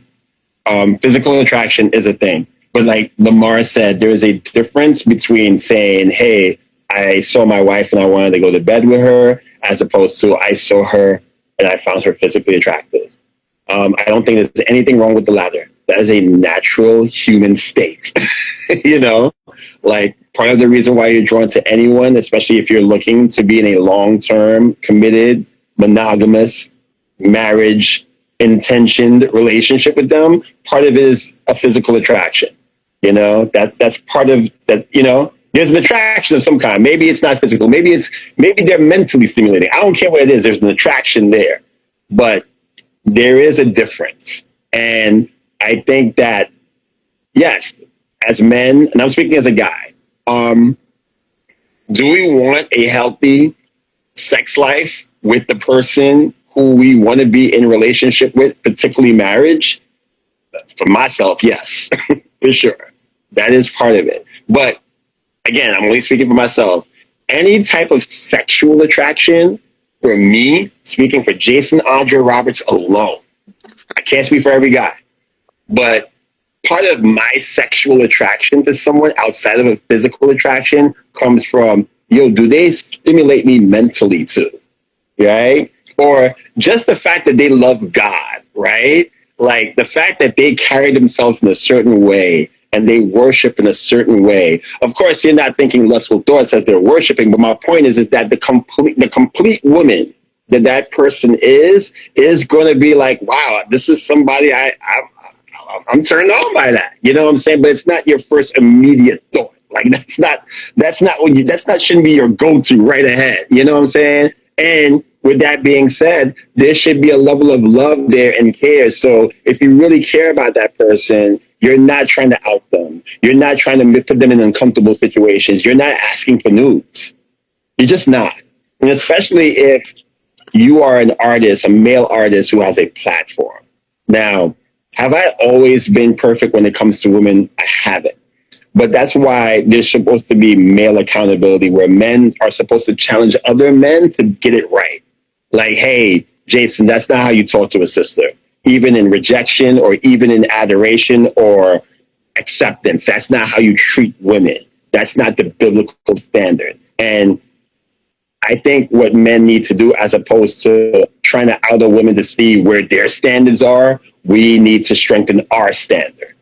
physical attraction is a thing. But like Lamar said, there is a difference between saying, hey, I saw my wife and I wanted to go to bed with her, as opposed to I saw her and I found her physically attractive. I don't think there's anything wrong with the latter. That is a natural human state. Like, part of the reason why you're drawn to anyone, especially if you're looking to be in a long-term, committed, monogamous, marriage intentioned relationship with them, part of it is a physical attraction. That's part of that. There's an attraction of some kind. Maybe it's not physical. Maybe they're mentally stimulating. I don't care what it is. There's an attraction there, but there is a difference. And I think that, yes, as men, and I'm speaking as a guy, do we want a healthy sex life with the person who we want to be in relationship with, particularly marriage? For myself, yes, for sure. That is part of it. But again, I'm only speaking for myself. Any type of sexual attraction, for me, speaking for Jason Andre Roberts alone, I can't speak for every guy, but part of my sexual attraction to someone outside of a physical attraction comes from, do they stimulate me mentally too? Right? Or just the fact that they love God, right? Like the fact that they carry themselves in a certain way and they worship in a certain way. Of course, you're not thinking lustful thoughts as they're worshiping, but my point is that the complete woman that person is going to be like, wow, this is somebody I'm turned on by that. You know what I'm saying? But it's not your first immediate thought. Like that's not shouldn't be your go-to right ahead. You know what I'm saying? And with that being said, there should be a level of love there and care. So if you really care about that person, you're not trying to out them. You're not trying to put them in uncomfortable situations. You're not asking for nudes. You're just not. And especially if you are an artist, a male artist who has a platform. Now, have I always been perfect when it comes to women? I haven't. But that's why there's supposed to be male accountability where men are supposed to challenge other men to get it right. Like, hey, Jason, that's not how you talk to a sister, even in rejection or even in adoration or acceptance. That's not how you treat women. That's not the biblical standard. And I think what men need to do, as opposed to trying to out a woman to see where their standards are, we need to strengthen our standard.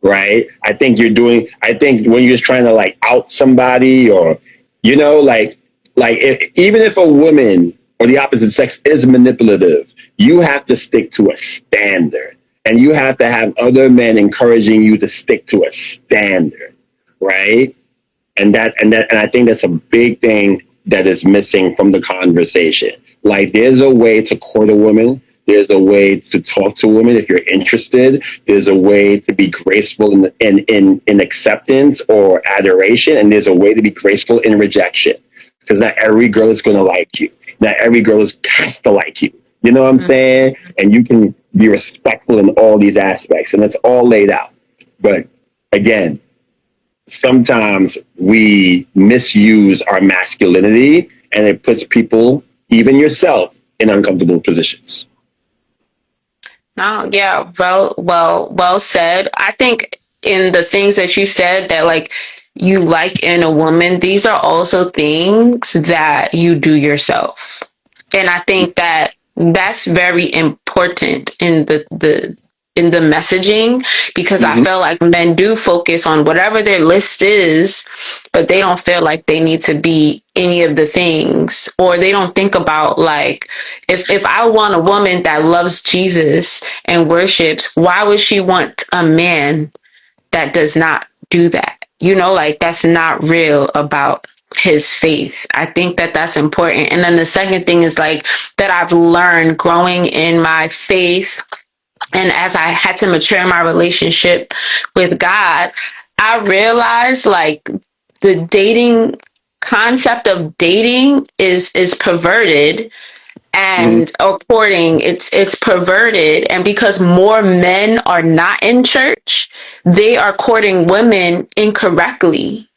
Right? I think when you're trying to like out somebody or, you know, like even if a woman or the opposite sex is manipulative, you have to stick to a standard and you have to have other men encouraging you to stick to a standard. Right? And I think that's a big thing that is missing from the conversation. Like there's a way to court a woman. There's a way to talk to women if you're interested. There's a way to be graceful in acceptance or adoration. And there's a way to be graceful in rejection. Because not every girl is going to like you. Not every girl has to like you. You know what I'm saying? And you can be respectful in all these aspects. And it's all laid out. But again, sometimes we misuse our masculinity and it puts people, even yourself, in uncomfortable positions. No, yeah, well said. I think in the things that you said that like you like in a woman, these are also things that you do yourself. And I think that that's very important in the messaging, because I feel like men do focus on whatever their list is, but they don't feel like they need to be any of the things, or they don't think about like, if I want a woman that loves Jesus and worships, why would she want a man that does not do that? You know, like that's not real about his faith. I think that that's important. And then the second thing is like that I've learned growing in my faith, and as I had to mature in my relationship with God, I realized like the dating concept of dating is perverted, and or courting, it's perverted. And because more men are not in church, they are courting women incorrectly.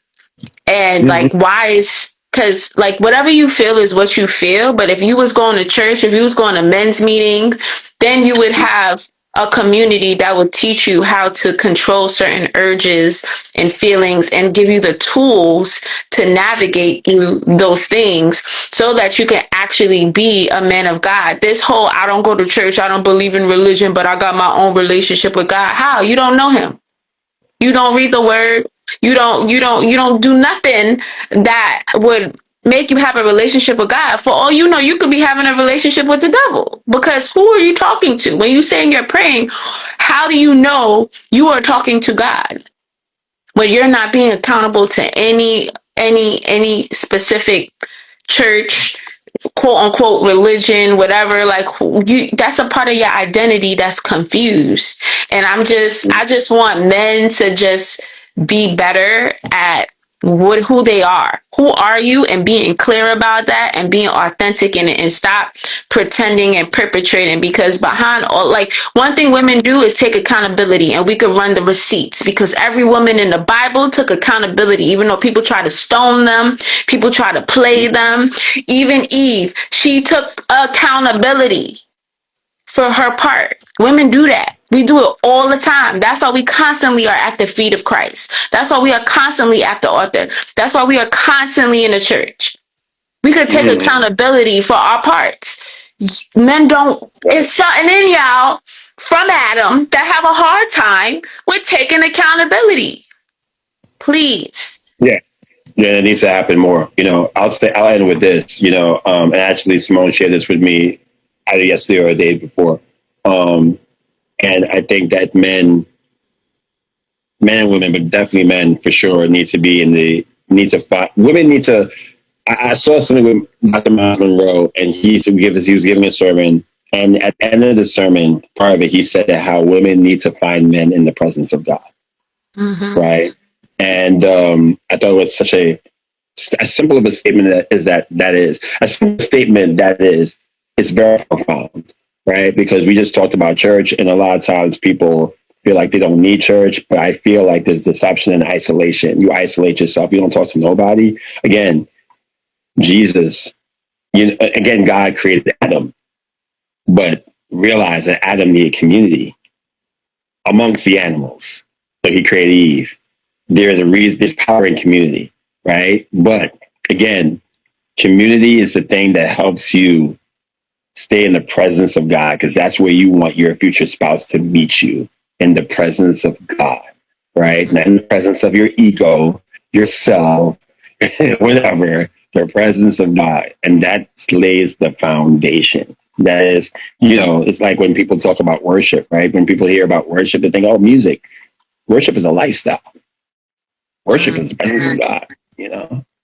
And like, why is, because like whatever you feel is what you feel. But if you was going to church, if you was going to men's meetings, then you would have a community that would teach you how to control certain urges and feelings and give you the tools to navigate through those things so that you can actually be a man of God. This whole, I don't go to church, I don't believe in religion, but I got my own relationship with God. How? You don't know him. You don't read the word. You don't do nothing that would make you have a relationship with God. For all you know, you could be having a relationship with the devil, because who are you talking to? When you're saying you're praying, how do you know you are talking to God when you're not being accountable to any specific church, quote unquote religion, whatever? Like that's a part of your identity that's confused. And I just want men to just be better at who they are. Who are you? And being clear about that and being authentic in it, and stop pretending and perpetrating. Because behind all, like, one thing women do is take accountability, and we could run the receipts, because every woman in the Bible took accountability, even though people try to stone them, people try to play them. Even Eve, she took accountability for her part. Women do that. We do it all the time. That's why we constantly are at the feet of Christ. That's why we are constantly at the altar. That's why we are constantly in the church. We could take accountability for our parts. Men don't. It's something in y'all from Adam that have a hard time with taking accountability. Please. Yeah. Yeah, it needs to happen more. I'll end with this, and actually Simone shared this with me either yesterday or the day before. And I think that men and women, but definitely men for sure, need to fight. Women need to, I saw something with Dr. Miles Monroe, and he was giving a sermon, and at the end of the sermon, part of it, he said that how women need to find men in the presence of God. Mm-hmm. Right. And I thought it was such a simple of a statement that is a simple statement that is, it's very profound, right? Because we just talked about church, and a lot of times people feel like they don't need church, but I feel like there's deception and isolation. You isolate yourself. You don't talk to nobody. Again, Jesus, again, God created Adam, but realize that Adam needed community amongst the animals. So he created Eve. There's a reason, there's power in community, right? But again, community is the thing that helps you stay in the presence of God, because that's where you want your future spouse to meet you, in the presence of God, right? Not in the presence of your ego, yourself, whatever, the presence of God. And that lays the foundation. That is, it's like when people talk about worship, right? When people hear about worship, they think, oh, music. Worship is a lifestyle. Worship is the presence of God,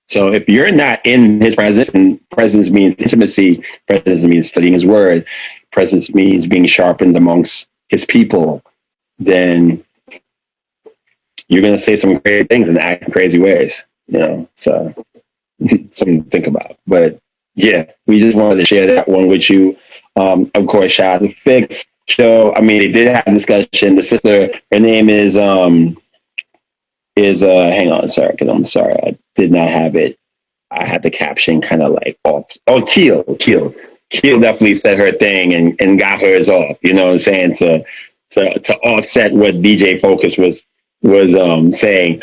So if you're not in his presence, and presence means intimacy, presence means studying his word, presence means being sharpened amongst his people, then you're going to say some crazy things and act in crazy ways, so something to think about. But yeah, we just wanted to share that one with you. Of course, shout out to Fix Show. I mean, they did have a discussion. The sister, her name is hang on a second. I'm sorry. I did not have it. I had the caption kind of like off. Oh, Keel definitely said her thing and got hers off, you know what I'm saying? To offset what DJ Focus was saying.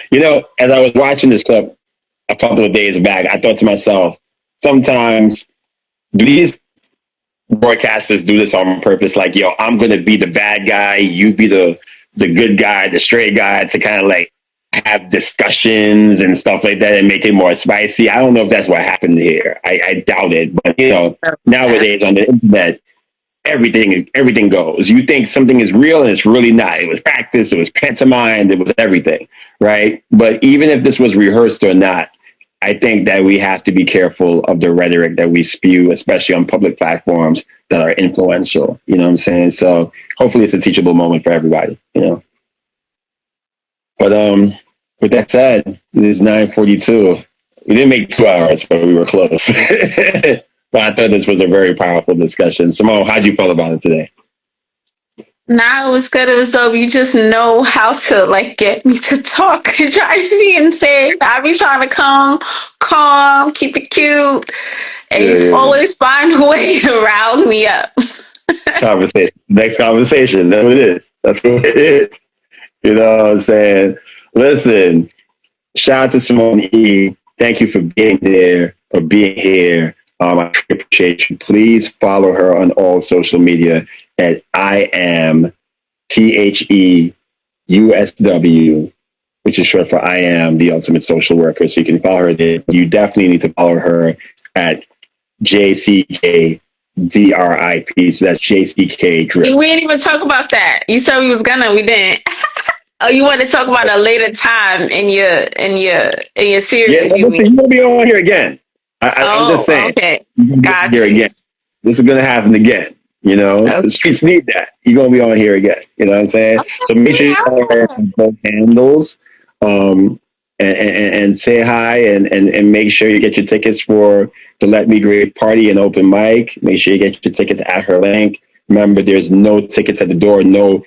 As I was watching this clip a couple of days back, I thought to myself, sometimes do these broadcasters do this on purpose? Like, yo, I'm going to be the bad guy. You be the good guy, the straight guy, to kind of like have discussions and stuff like that and make it more spicy. I don't know if that's what happened here. I doubt it. But, nowadays on the internet, everything goes. You think something is real and it's really not. It was practice. It was pantomime. It was everything. Right. But even if this was rehearsed or not, I think that we have to be careful of the rhetoric that we spew, especially on public platforms that are influential. You know what I'm saying? So hopefully it's a teachable moment for everybody, But with that said, it is 9:42. We didn't make 2 hours, but we were close. But I thought this was a very powerful discussion. Simone, how'd you feel about it today? Nah, it was good. It was dope. You just know how to get me to talk. It drives me insane. I be trying to come calm, keep it cute, and you always find a way to round me up. Conversation. Next conversation. That's what it is. That's what it is. You know what I'm saying? Listen, shout out to Simone E. Thank you for being there, for being here. I appreciate you. Please follow her on all social media at I am THEUSW, which is short for I am the ultimate social worker. So you can follow her there. You definitely need to follow her at JCK DRIP. So that's JCK Drip. We didn't even talk about that. You said we was gonna, we didn't. Oh, you want to talk about a later time in your series? Yeah, you'll be on here again. I'm just saying. Okay. Gotcha. Here again. This is gonna happen again. Okay. The streets need that. You're gonna be on here again. You know what I'm saying? So make sure you follow her on both handles, and say hi and make sure you get your tickets for the Let Me Great Party and open mic. Make sure you get your tickets at her link. Remember, there's no tickets at the door. No,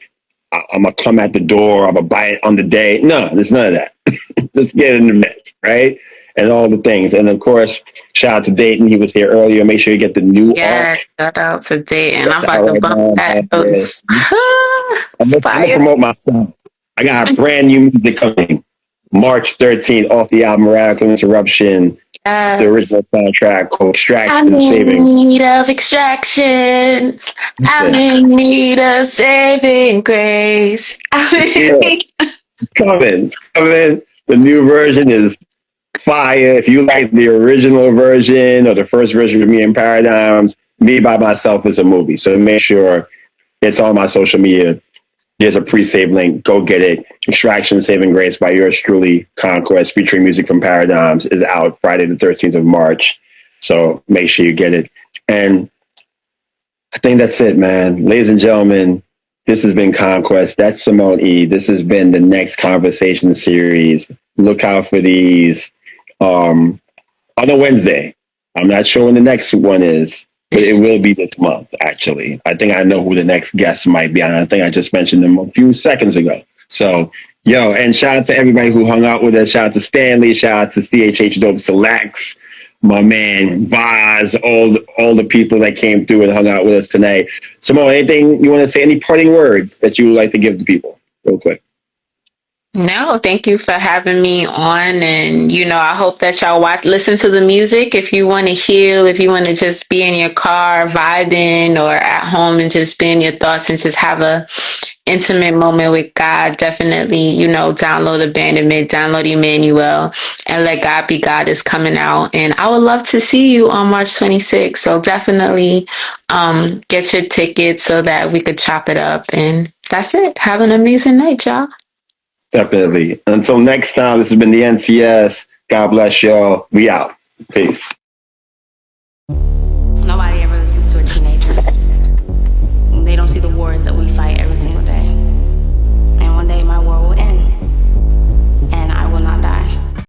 I'm gonna come at the door. I'm gonna buy it on the day. No, there's none of that. Just get in the mix, right? And all the things. And of course, shout out to Dayton. He was here earlier. Make sure you get the new arc. Shout out to Dayton. I'm about to bump that. I'm gonna promote myself. I got brand new music coming March 13th off the album Radical Interruption. the original soundtrack called I'm Extraction in Saving. need of extractions. I'm in need of saving grace. I'm in Yeah, need. it's coming. The new version is fire. If you like the original version or the first version of Me in Paradigms, Me by Myself is a movie. So make sure it's on my social media. There's a pre-save link. Go get it. Extraction Saving Grace by yours truly, Conquest, featuring music from Paradigms, is out Friday the 13th of March. So make sure you get it. And I think that's it, man. Ladies and gentlemen, this has been Conquest. That's Simone E. This has been the Next Conversation series. Look out for these on a Wednesday. I'm not sure when the next one is, but it will be this month, actually. I think I know who the next guest might be. And I think I just mentioned them a few seconds ago. So, and shout out to everybody who hung out with us. Shout out to Stanley. Shout out to CHH Dope Selects, my man Vaz, all the people that came through and hung out with us tonight. Simone, anything you want to say? Any parting words that you would like to give to people, real quick? No, thank you for having me on. And, I hope that y'all listen to the music. If you want to heal, if you want to just be in your car vibing or at home and just be in your thoughts and just have a intimate moment with God, definitely, download Abandonment, download Emmanuel, and Let God Be God is coming out. And I would love to see you on March 26th. So definitely get your tickets so that we could chop it up. And that's it. Have an amazing night, y'all. Definitely. Until next time, this has been the NCS. God bless y'all. We out. Peace.